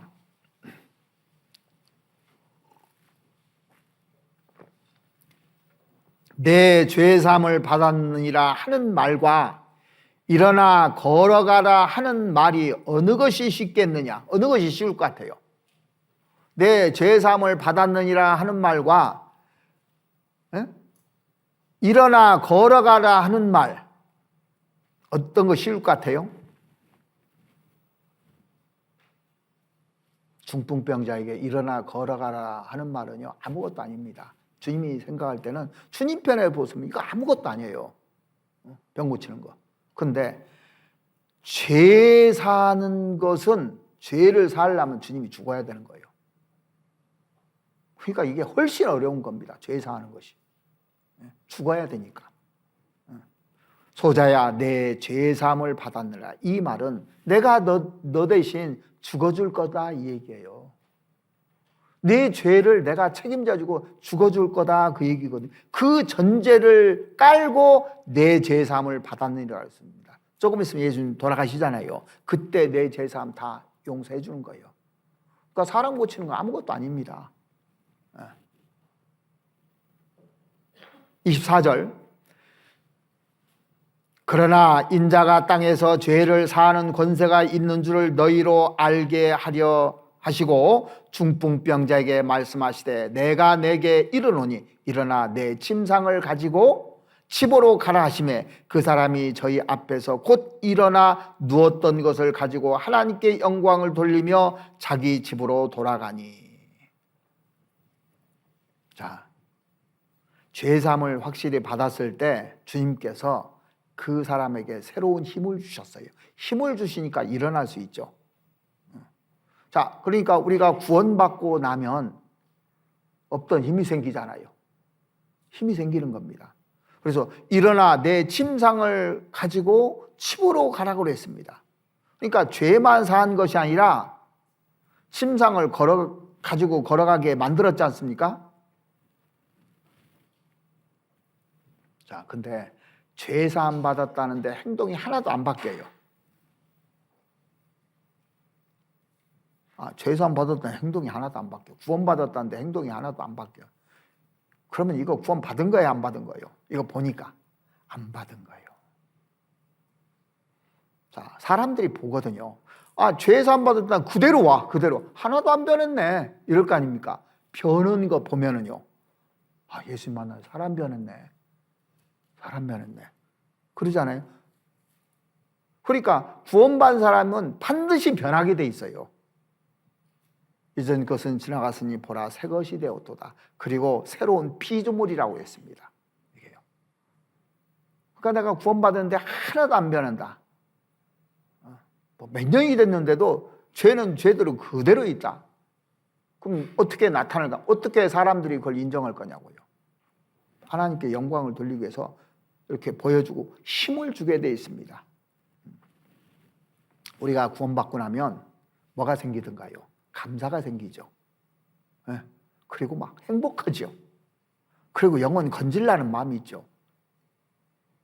[SPEAKER 1] 내 죄사함을 받았느니라 하는 말과 일어나 걸어가라 하는 말이 어느 것이 쉽겠느냐? 어느 것이 쉬울 것 같아요? 내 죄사함을 받았느니라 하는 말과 일어나 걸어가라 하는 말, 어떤 거 쉬울 것 같아요? 중풍병자에게 일어나 걸어가라 하는 말은요, 아무것도 아닙니다. 주님이 생각할 때는 주님 편에 보시면 이거 아무것도 아니에요. 병 고치는 거. 근데 죄 사는 것은, 죄를 살려면 주님이 죽어야 되는 거예요. 그러니까 이게 훨씬 어려운 겁니다. 죄 사는 것이. 죽어야 되니까. 소자야 내 죄사함을 받았느라. 이 말은 내가 너 대신 죽어줄 거다 이 얘기예요. 네 죄를 내가 책임져주고 죽어줄 거다 그 얘기거든요. 그 전제를 깔고 내 죄사함을 받았느니라 했습니다. 조금 있으면 예수님 돌아가시잖아요. 그때 내 죄사함 다 용서해 주는 거예요. 그러니까 사람 고치는 거 아무것도 아닙니다. 24절 그러나 인자가 땅에서 죄를 사하는 권세가 있는 줄을 너희로 알게 하려 하시고 중풍병자에게 말씀하시되 내가 내게 이르노니 일어나 내 침상을 가지고 집으로 가라 하시매 그 사람이 저희 앞에서 곧 일어나 누웠던 것을 가지고 하나님께 영광을 돌리며 자기 집으로 돌아가니. 자, 죄사함을 확실히 받았을 때 주님께서 그 사람에게 새로운 힘을 주셨어요. 힘을 주시니까 일어날 수 있죠. 자, 그러니까 우리가 구원받고 나면 없던 힘이 생기잖아요. 힘이 생기는 겁니다. 그래서 일어나 내 침상을 가지고 집으로 가라고 했습니다. 그러니까 죄만 사한 것이 아니라 침상을 가지고 걸어가게 만들었지 않습니까? 자, 근데 죄사함 받았다는데 행동이 하나도 안 바뀌어요. 죄사함 받았다는 행동이 하나도 안 바뀌어요. 구원 받았다는데 행동이 하나도 안 바뀌어요. 그러면 이거 구원 받은 거예요, 안 받은 거예요? 이거 보니까 안 받은 거예요. 자, 사람들이 보거든요. 죄사함 받았다는 그대로 와, 그대로. 하나도 안 변했네. 이럴 거 아닙니까? 변한 거 보면은요, 아, 예수님 만나서 사람 변했네. 사람 변했네. 그러잖아요. 그러니까 구원받은 사람은 반드시 변하게 돼 있어요. 이전 것은 지나갔으니 보라 새 것이 되었도다. 그리고 새로운 피조물이라고 했습니다. 이게요. 그러니까 내가 구원받았는데 하나도 안 변한다. 뭐 몇 년이 됐는데도 죄는 죄대로 그대로 있다. 그럼 어떻게 나타날까? 어떻게 사람들이 그걸 인정할 거냐고요. 하나님께 영광을 돌리기 위해서 이렇게 보여주고 힘을 주게 돼 있습니다. 우리가 구원받고 나면 뭐가 생기든가요? 감사가 생기죠. 네. 그리고 막 행복하죠. 그리고 영원 건질라는 마음이 있죠.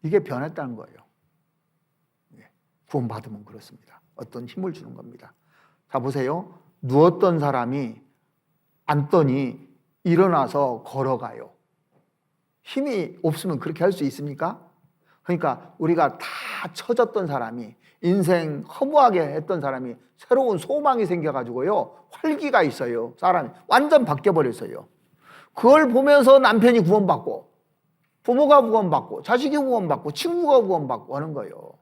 [SPEAKER 1] 이게 변했다는 거예요. 네. 구원받으면 그렇습니다. 어떤 힘을 주는 겁니다. 자, 보세요. 누웠던 사람이 앉더니 일어나서 걸어가요. 힘이 없으면 그렇게 할 수 있습니까? 그러니까 우리가 다 처졌던 사람이, 인생 허무하게 했던 사람이 새로운 소망이 생겨가지고요, 활기가 있어요. 사람이 완전 바뀌어버렸어요. 그걸 보면서 남편이 구원받고, 부모가 구원받고, 자식이 구원받고, 친구가 구원받고 하는 거예요.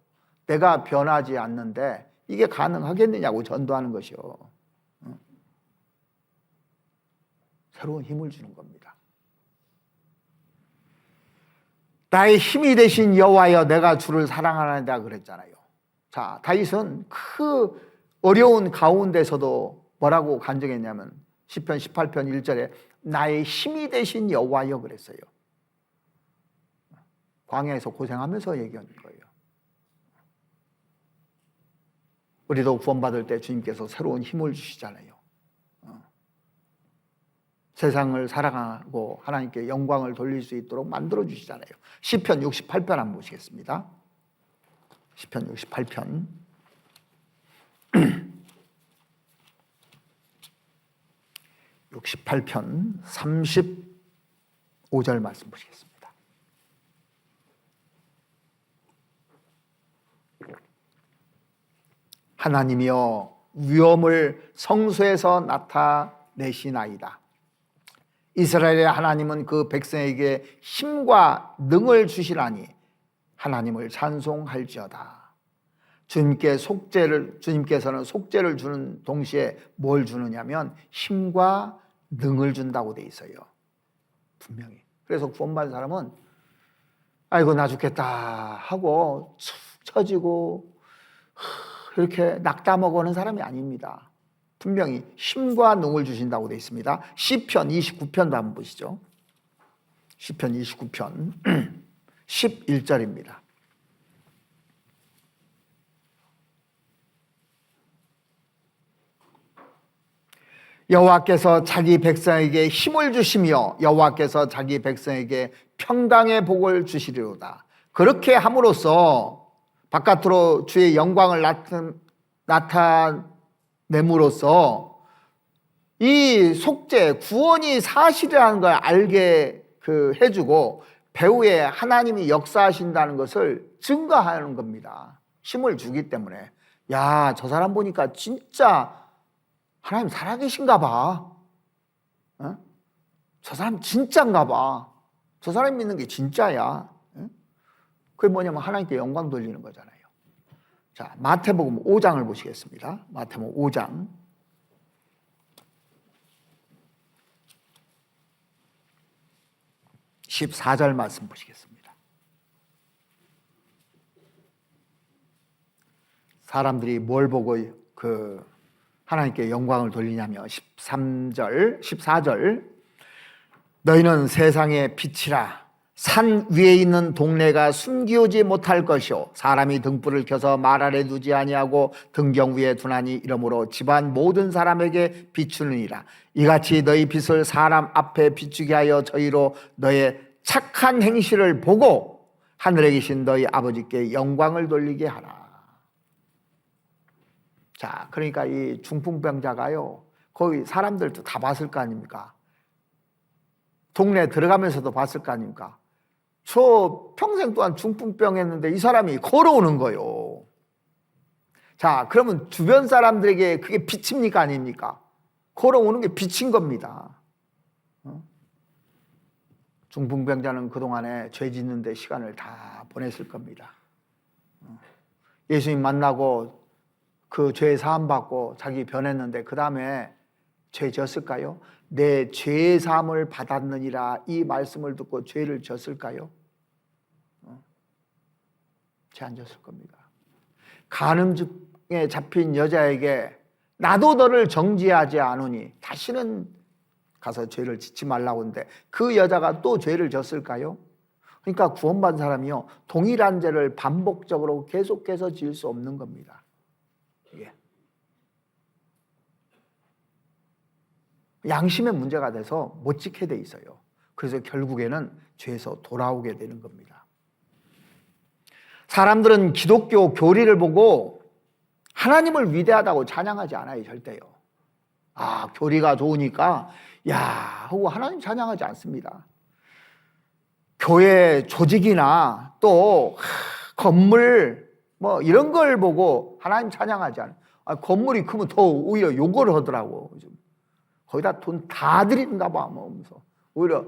[SPEAKER 1] 내가 변하지 않는데 이게 가능하겠느냐고 전도하는 것이요. 새로운 힘을 주는 겁니다. 나의 힘이 되신 여호와여, 내가 주를 사랑하나이다 그랬잖아요. 자, 다윗은 그 어려운 가운데서도 뭐라고 간증했냐면 시편 18편 1절에 나의 힘이 되신 여호와여 그랬어요. 광야에서 고생하면서 얘기한 거예요. 우리도 구원받을 때 주님께서 새로운 힘을 주시잖아요. 세상을 사랑하고 하나님께 영광을 돌릴 수 있도록 만들어 주시잖아요. 시편 68편 한번 보시겠습니다. 시편 68편 68편 35절 말씀 보시겠습니다. 하나님이여 위엄을 성소에서 나타내시나이다. 이스라엘의 하나님은 그 백성에게 힘과 능을 주시라니 하나님을 찬송할지어다. 주님께서는 속죄를 주는 동시에 뭘 주느냐면 힘과 능을 준다고 돼 있어요. 분명히. 그래서 구원받은 사람은 아이고 나 죽겠다 하고 축 처지고 이렇게 낙담하고 하는 사람이 아닙니다. 분명히 힘과 능을 주신다고 되어 있습니다. 시편 29편도 한번 보시죠. 시편 29편 11절입니다. 여호와께서 자기 백성에게 힘을 주시며 여호와께서 자기 백성에게 평강의 복을 주시리로다. 그렇게 함으로써 바깥으로 주의 영광을 나타냄으로써 이 속죄, 구원이 사실이라는 걸 알게 해주고 배후에 하나님이 역사하신다는 것을 증거하는 겁니다. 힘을 주기 때문에. 야, 저 사람 보니까 진짜 하나님 살아계신가 봐. 어? 저 사람 진짜인가 봐. 저 사람 믿는 게 진짜야. 그게 뭐냐면 하나님께 영광 돌리는 거잖아요. 자, 마태복음 5장을 보시겠습니다. 마태복음 5장 14절 말씀 보시겠습니다. 사람들이 뭘 보고 하나님께 영광을 돌리냐면 14절 너희는 세상의 빛이라. 산 위에 있는 동네가 숨기우지 못할 것이요 사람이 등불을 켜서 말 아래 두지 아니하고 등경 위에 두나니 이러므로 집안 모든 사람에게 비추느니라. 이같이 너희 빛을 사람 앞에 비추게 하여 저희로 너의 착한 행실을 보고 하늘에 계신 너희 아버지께 영광을 돌리게 하라. 자, 그러니까 이 중풍병자가요 거기 사람들도 다 봤을 거 아닙니까? 동네 들어가면서도 봤을 거 아닙니까? 저 평생 동안 중풍병 했는데 이 사람이 걸어오는 거예요. 자, 그러면 주변 사람들에게 그게 빛입니까? 아닙니까? 걸어오는 게 빛인 겁니다. 중풍병자는 그동안에 죄 짓는 데 시간을 다 보냈을 겁니다. 예수님 만나고 그 죄 사함 받고 자기 변했는데 그 다음에 죄 졌을까요? 내 죄 사함을 받았느니라 이 말씀을 듣고 죄를 졌을까요? 죄 안 졌을 겁니다. 간음증에 잡힌 여자에게 나도 너를 정죄하지 않으니 다시는 가서 죄를 짓지 말라고 하는데 그 여자가 또 죄를 졌을까요? 그러니까 구원받은 사람이요 동일한 죄를 반복적으로 계속해서 지을 수 없는 겁니다. 이게 양심의 문제가 돼서 못 지게 돼 있어요. 그래서 결국에는 죄에서 돌아오게 되는 겁니다. 사람들은 기독교 교리를 보고 하나님을 위대하다고 찬양하지 않아요. 절대요. 아, 교리가 좋으니까 야 하고 하나님 찬양하지 않습니다. 교회 조직이나 또 건물 뭐 이런 걸 보고 하나님 찬양하지 않아요. 건물이 크면 더 오히려 욕을 하더라고. 거기다 돈 다 들이는가 봐 하면서 오히려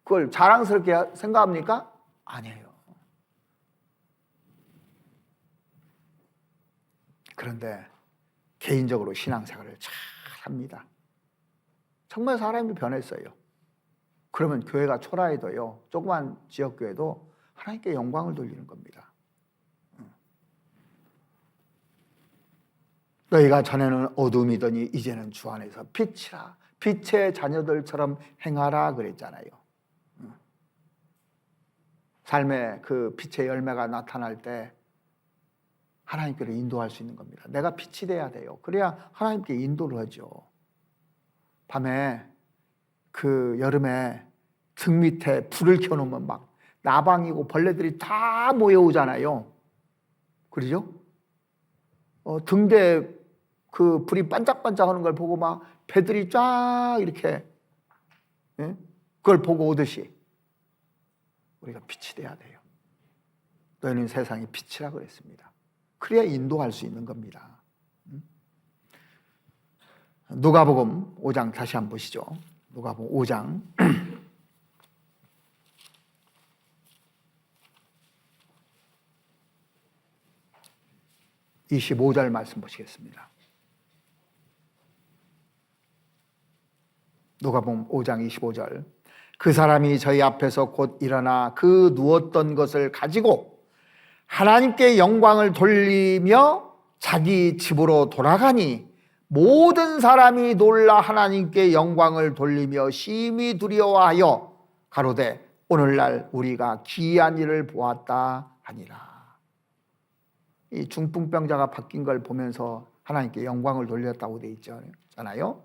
[SPEAKER 1] 그걸 자랑스럽게 생각합니까? 아니에요. 그런데 개인적으로 신앙생활을 잘 합니다. 정말 사람이 변했어요. 그러면 교회가 초라해도요 조그만 지역교회도 하나님께 영광을 돌리는 겁니다. 너희가 전에는 어둠이더니 이제는 주 안에서 빛이라 빛의 자녀들처럼 행하라 그랬잖아요. 삶의 그 빛의 열매가 나타날 때 하나님께로 인도할 수 있는 겁니다. 내가 빛이 돼야 돼요. 그래야 하나님께 인도를 하죠. 밤에 그 여름에 등 밑에 불을 켜놓으면 막 나방이고 벌레들이 다 모여오잖아요. 그러죠? 등대 그 불이 반짝반짝하는 걸 보고 막 배들이 쫙 이렇게 그걸 보고 오듯이 우리가 빛이 돼야 돼요. 너희는 세상의 빛이라 그랬습니다. 그래야 인도할 수 있는 겁니다. 누가복음 5장 다시 한번 보시죠. 누가복음 5장 25절 말씀 보시겠습니다. 누가복음 5장 25절. 그 사람이 저희 앞에서 곧 일어나 그 누웠던 것을 가지고 하나님께 영광을 돌리며 자기 집으로 돌아가니 모든 사람이 놀라 하나님께 영광을 돌리며 심히 두려워하여 가로되 오늘날 우리가 기이한 일을 보았다 하니라. 이 중풍병자가 바뀐 걸 보면서 하나님께 영광을 돌렸다고 되어 있잖아요.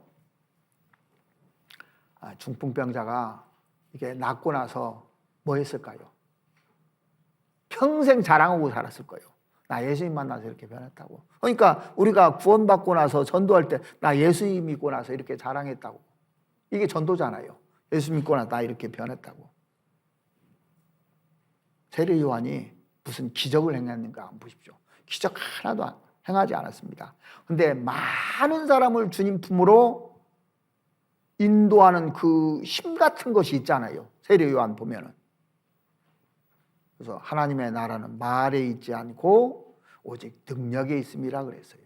[SPEAKER 1] 중풍병자가 이게 낫고 나서 뭐 했을까요? 평생 자랑하고 살았을 거예요. 나 예수님 만나서 이렇게 변했다고. 그러니까 우리가 구원받고 나서 전도할 때 나 예수님 믿고 나서 이렇게 자랑했다고. 이게 전도잖아요. 예수 믿고 나서 나 이렇게 변했다고. 세례 요한이 무슨 기적을 행했는가 한번 보십시오. 기적 하나도 행하지 않았습니다. 그런데 많은 사람을 주님 품으로 인도하는 그 힘 같은 것이 있잖아요. 세례 요한 보면은. 그래서 하나님의 나라는 말에 있지 않고 오직 능력에 있음이라 그랬어요.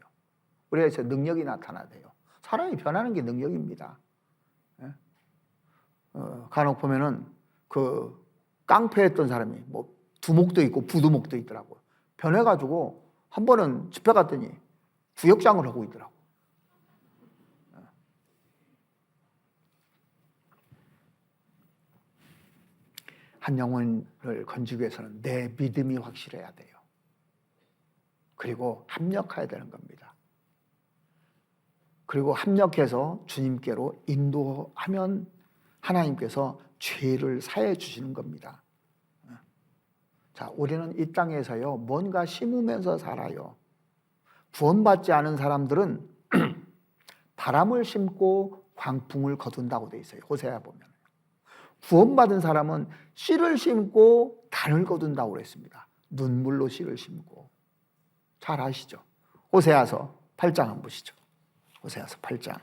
[SPEAKER 1] 그래서 능력이 나타나야 돼요. 사람이 변하는 게 능력입니다. 간혹 보면은 그 깡패했던 사람이 뭐 두목도 있고 부두목도 있더라고요. 변해가지고 한 번은 집회 갔더니 구역장을 하고 있더라고. 한 영혼을 건지기 위해서는 내 믿음이 확실해야 돼요. 그리고 합력해야 되는 겁니다. 그리고 합력해서 주님께로 인도하면 하나님께서 죄를 사해 주시는 겁니다. 자, 우리는 이 땅에서요, 뭔가 심으면서 살아요. 구원받지 않은 사람들은 바람을 심고 광풍을 거둔다고 돼 있어요. 호세아 보면. 구원받은 사람은 씨를 심고 단을 거둔다고 그랬습니다. 눈물로 씨를 심고. 잘 아시죠? 호세아서 8장 한번 보시죠. 호세아서 8장.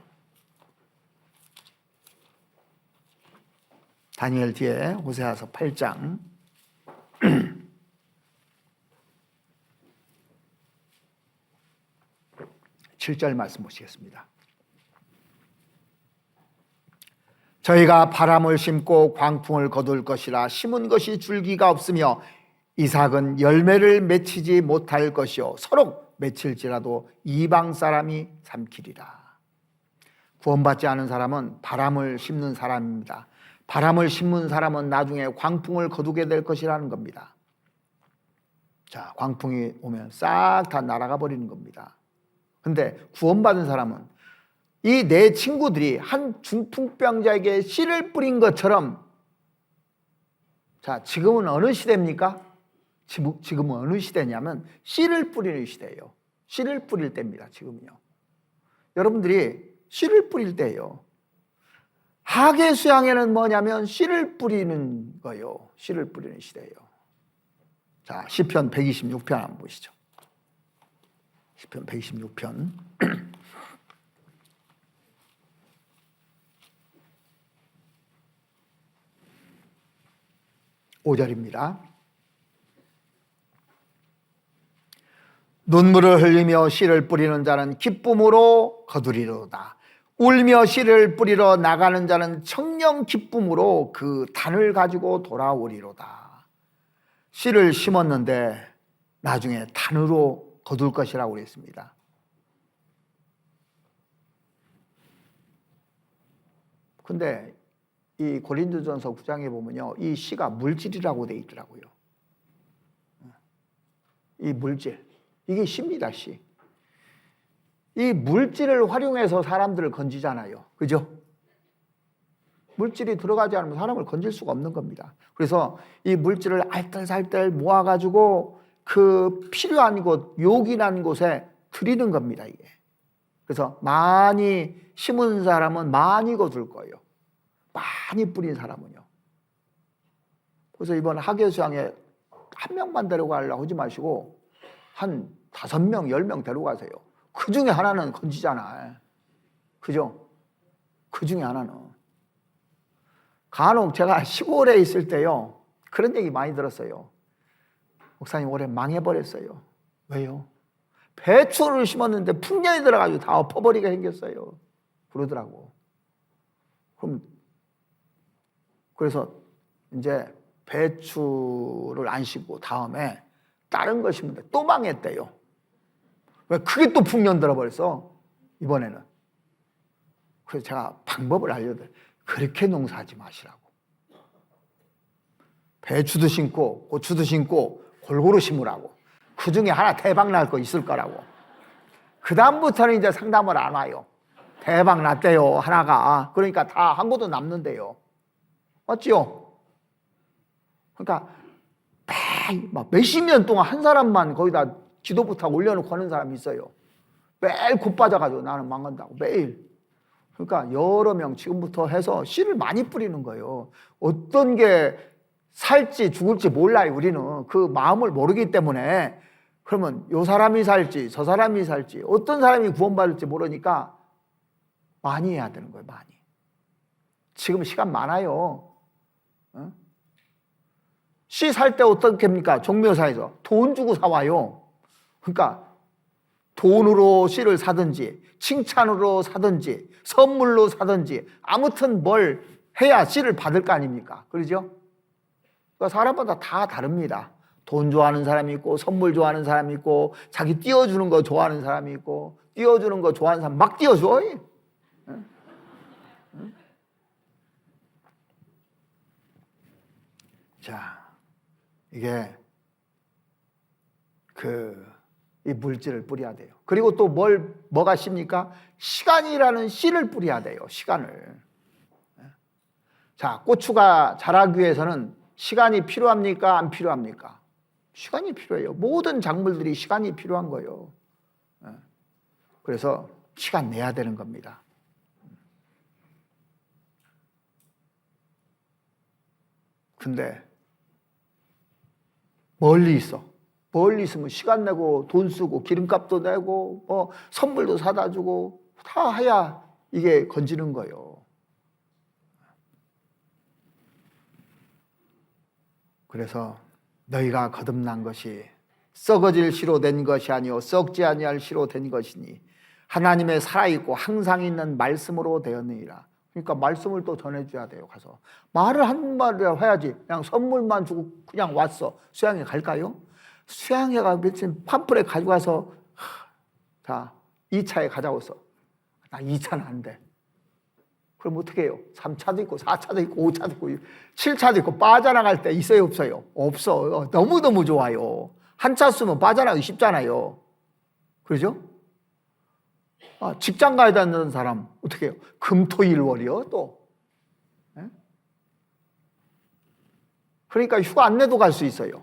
[SPEAKER 1] 다니엘 뒤에 호세아서 8장 7절 말씀 보시겠습니다. 저희가 바람을 심고 광풍을 거둘 것이라 심은 것이 줄기가 없으며 이삭은 열매를 맺히지 못할 것이요 서로 맺힐지라도 이방 사람이 삼키리라. 구원받지 않은 사람은 바람을 심는 사람입니다. 바람을 심는 사람은 나중에 광풍을 거두게 될 것이라는 겁니다. 자, 광풍이 오면 싹 다 날아가 버리는 겁니다. 근데 구원받은 사람은 이 내 친구들이 한 중풍병자에게 씨를 뿌린 것처럼, 자, 지금은 어느 시대입니까? 지금은 어느 시대냐면 씨를 뿌리는 시대예요. 씨를 뿌릴 때입니다. 지금은요. 여러분들이 씨를 뿌릴 때예요. 하계 수양에는 뭐냐면 씨를 뿌리는 거예요. 씨를 뿌리는 시대예요. 자, 시편 126편 한번 보시죠. 시편 126편 5절입니다. 눈물을 흘리며 씨를 뿌리는 자는 기쁨으로 거두리로다. 울며 씨를 뿌리러 나가는 자는 청령 기쁨으로 그 단을 가지고 돌아오리로다. 씨를 심었는데 나중에 단으로 거둘 것이라고 그랬습니다. 근데 이 고린도전서 9장에 보면요, 이 씨가 물질이라고 되어 있더라고요. 이 물질, 이게 씨입니다. 씨. 이 물질을 활용해서 사람들을 건지잖아요. 그죠? 물질이 들어가지 않으면 사람을 건질 수가 없는 겁니다. 그래서 이 물질을 알뜰살뜰 모아가지고 그 필요한 곳, 요긴한 곳에 드리는 겁니다, 이게. 그래서 많이 심은 사람은 많이 거둘 거예요. 많이 뿌린 사람은요. 그래서 이번 하계수양에 한 명만 데려가려고 하지 마시고 한 5명, 10명 데려가세요. 그 중에 하나는 건지잖아. 그죠? 그 중에 하나는. 간혹 제가 시골에 있을 때요, 그런 얘기 많이 들었어요. 목사님 올해 망해버렸어요. 왜요? 배추를 심었는데 풍년이 들어가지고 다 엎어버리게 생겼어요. 그러더라고. 그래서 이제 배추를 안 심고 다음에 다른 거 심는데 또 망했대요. 왜? 그게 또 풍년 들어버렸어, 이번에는. 그래서 제가 방법을 알려드려요. 그렇게 농사하지 마시라고. 배추도 심고 고추도 심고 골고루 심으라고. 그 중에 하나 대박 날 거 있을 거라고. 그 다음부터는 이제 상담을 안 와요. 대박 났대요, 하나가. 그러니까 다 한 곳도 남는데요. 맞지요? 그러니까 막 몇십 년 동안 한 사람만 거기다 지도부터 올려놓고 하는 사람이 있어요. 매일 곧 빠져가지고 나는 망한다고 매일. 그러니까 여러 명 지금부터 해서 씨를 많이 뿌리는 거예요. 어떤 게 살지 죽을지 몰라요. 우리는 그 마음을 모르기 때문에. 그러면 요 사람이 살지 저 사람이 살지 어떤 사람이 구원받을지 모르니까 많이 해야 되는 거예요. 많이. 지금 시간 많아요. 씨 살 때 어떻게 합니까? 종묘사에서 돈 주고 사와요. 그러니까 돈으로 씨를 사든지 칭찬으로 사든지 선물로 사든지 아무튼 뭘 해야 씨를 받을 거 아닙니까? 그러죠? 그러니까 사람마다 다 다릅니다. 돈 좋아하는 사람이 있고 선물 좋아하는 사람이 있고 자기 띄워주는 거 좋아하는 사람이 있고 띄워주는 거 좋아하는 사람 막 띄워줘. 자, 이게 이 물질을 뿌려야 돼요. 그리고 또 뭐가 씨입니까? 시간이라는 씨를 뿌려야 돼요. 시간을. 자, 고추가 자라기 위해서는 시간이 필요합니까? 안 필요합니까? 시간이 필요해요. 모든 작물들이 시간이 필요한 거예요. 그래서 시간 내야 되는 겁니다. 근데 멀리 있어. 멀리 있으면 시간 내고 돈 쓰고 기름값도 내고 선물도 사다 주고 다 해야 이게 건지는 거예요. 그래서 너희가 거듭난 것이 썩어질 씨로 된 것이 아니요 썩지 아니할 씨로 된 것이니 하나님의 살아있고 항상 있는 말씀으로 되었느니라. 그러니까 말씀을 또 전해줘야 돼요. 가서 말을 한마디라도 해야지. 그냥 선물만 주고 그냥 왔어. 수양회 갈까요? 수양회가 며칠 팜플렛 가지고 와서 자 2차에 가자고 했어. 나 2차는 안 돼. 그럼 어떻게 해요? 3차도 있고 4차도 있고 5차도 있고 7차도 있고 빠져나갈 때 있어요 없어요? 없어. 너무너무 좋아요. 한 차 쓰면 빠져나가기 쉽잖아요. 그러죠? 직장 가야 되는 사람 어떻게 해요? 금토일월이요 또. 네? 그러니까 휴가 안 내도 갈 수 있어요.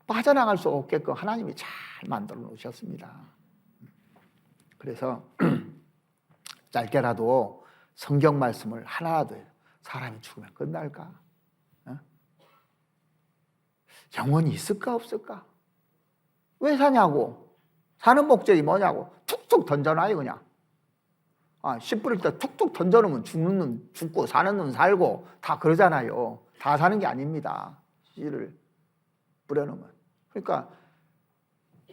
[SPEAKER 1] 빠져나갈 수 없게끔 하나님이 잘 만들어 놓으셨습니다. 그래서 짧게라도 성경 말씀을 하나라도 해요. 사람이 죽으면 끝날까? 영원히 있을까 없을까? 왜 사냐고? 사는 목적이 뭐냐고? 툭툭 던져놔요 그냥. 씨 뿌릴 때 툭툭 던져놓으면 죽는 놈 죽고 사는 놈 살고 다 그러잖아요. 다 사는 게 아닙니다. 씨를 뿌려놓으면. 그러니까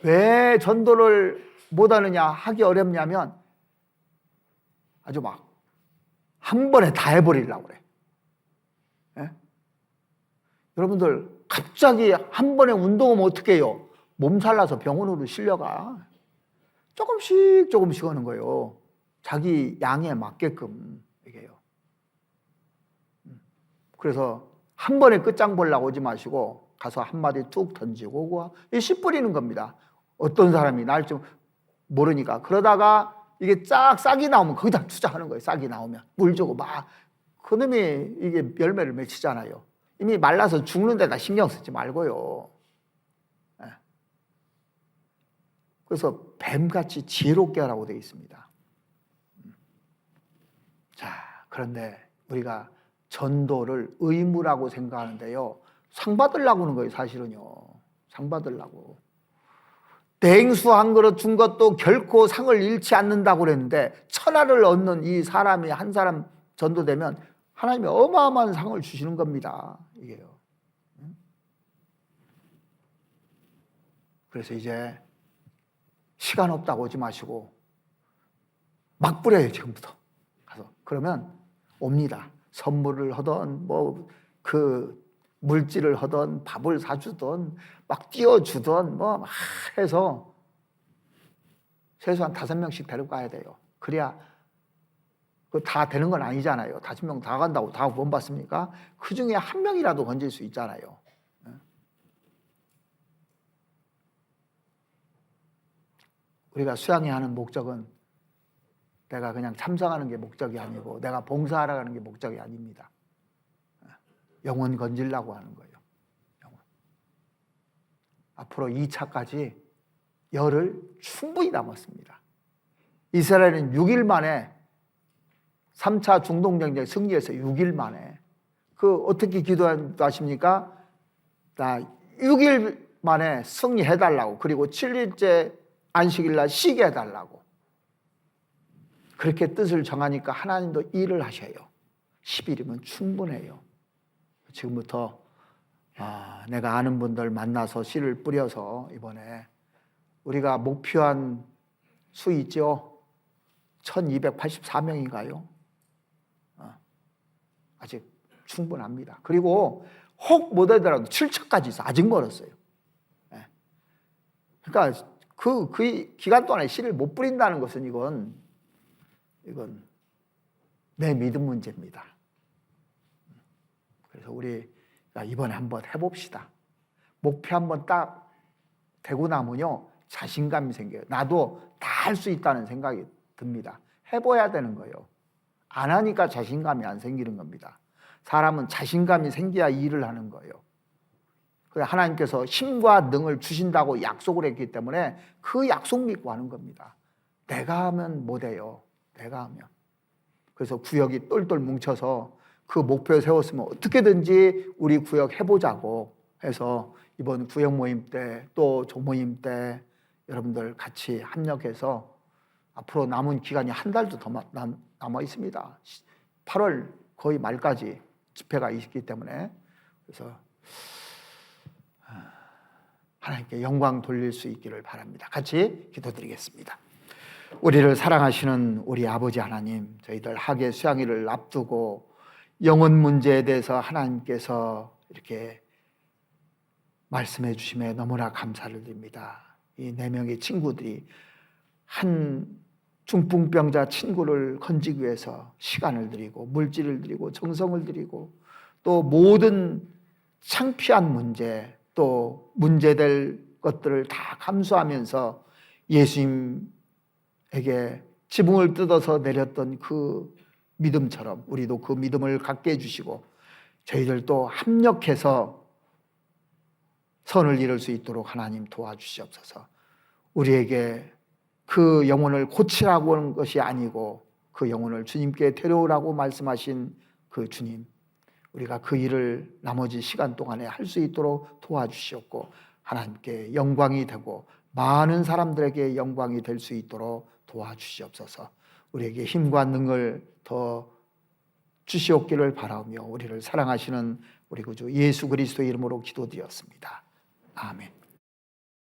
[SPEAKER 1] 왜 전도를 못하느냐 하기 어렵냐면 아주 막 한 번에 다 해버리려고 그래. 예? 여러분들 갑자기 한 번에 운동하면 어떻게 해요? 몸살나서 병원으로 실려가. 조금씩 조금씩 하는 거예요. 자기 양에 맞게끔 이게요. 그래서 한 번에 끝장 보려고 오지 마시고 가서 한마디 툭 던지고 오고 씨 뿌리는 겁니다. 어떤 사람이 날지 모르니까. 그러다가 이게 싹이 나오면 거기다 투자하는 거예요. 싹이 나오면 물 주고 막 그놈이 이게 열매를 맺히잖아요. 이미 말라서 죽는 데다 신경 쓰지 말고요. 그래서 뱀같이 지혜롭게 하라고 되어 있습니다. 자, 그런데 우리가 전도를 의무라고 생각하는데요. 상 받으려고 하는 거예요, 사실은요. 상 받으려고. 냉수 한 그릇 준 것도 결코 상을 잃지 않는다고 그랬는데 천하를 얻는 이 사람이 한 사람 전도되면 하나님이 어마어마한 상을 주시는 겁니다. 이게요. 그래서 이제 시간 없다고 오지 마시고 막 뿌려요 지금부터 가서. 그러면 옵니다. 선물을 하던 그 물질을 하던 밥을 사주던 막 띄워주던 막 해서 최소한 5명씩 데리고 가야 돼요. 그래야 그 다 되는 건 아니잖아요. 5명 다 간다고 다 구원 받습니까? 그 중에 한 명이라도 건질 수 있잖아요. 우리가 수양회 하는 목적은 내가 그냥 참석하는 게 목적이 아니고 내가 봉사하러 가는 게 목적이 아닙니다. 영혼 건지려고 하는 거예요. 영혼. 앞으로 2차까지 열흘 충분히 남았습니다. 이스라엘은 6일 만에 3차 중동전쟁 승리해서 6일 만에 어떻게 기도하십니까? 6일 만에 승리해달라고. 그리고 7일째 안식일 날 쉬게 해달라고. 그렇게 뜻을 정하니까 하나님도 일을 하셔요. 10일이면 충분해요. 지금부터 내가 아는 분들 만나서 씨를 뿌려서 이번에 우리가 목표한 수 있죠? 1284명인가요? 아직 충분합니다. 그리고 혹 못하더라도 7차까지 있어. 아직 멀었어요. 그러니까 그 기간 동안에 씨를 못 뿌린다는 것은 이건 내 믿음 문제입니다. 그래서 우리 이번에 한번 해봅시다. 목표 한번 딱 되고 나면요 자신감이 생겨요. 나도 다 할 수 있다는 생각이 듭니다. 해봐야 되는 거예요. 안 하니까 자신감이 안 생기는 겁니다. 사람은 자신감이 생겨야 일을 하는 거예요. 하나님께서 힘과 능을 주신다고 약속을 했기 때문에 그 약속 믿고 하는 겁니다. 내가 하면 못해요. 내가 하면. 그래서 구역이 똘똘 뭉쳐서 그 목표를 세웠으면 어떻게든지 우리 구역 해보자고 해서 이번 구역 모임 때 또 조모임 때 여러분들 같이 합력해서 앞으로 남은 기간이 한 달도 더 남아 있습니다. 8월 거의 말까지 집회가 있기 때문에 그래서 하나님께 영광 돌릴 수 있기를 바랍니다. 같이 기도드리겠습니다. 우리를 사랑하시는 우리 아버지 하나님, 저희들 학예 수양일을 앞두고 영혼 문제에 대해서 하나님께서 이렇게 말씀해 주심에 너무나 감사를 드립니다. 이 4명의 친구들이 한 중풍병자 친구를 건지기 위해서 시간을 들이고 물질을 들이고 정성을 들이고 또 모든 창피한 문제 또 문제될 것들을 다 감수하면서 예수님에게 지붕을 뜯어서 내렸던 그 믿음처럼 우리도 그 믿음을 갖게 해주시고 저희들도 합력해서 선을 이룰 수 있도록 하나님 도와주시옵소서. 우리에게 그 영혼을 고치라고 하는 것이 아니고 그 영혼을 주님께 데려오라고 말씀하신 그 주님, 우리가 그 일을 나머지 시간 동안에 할 수 있도록 도와주시옵고 하나님께 영광이 되고 많은 사람들에게 영광이 될 수 있도록 도와주시옵소서. 우리에게 힘과 능을 더 주시옵기를 바라며 우리를 사랑하시는 우리 구주 예수 그리스도의 이름으로 기도드렸습니다. 아멘.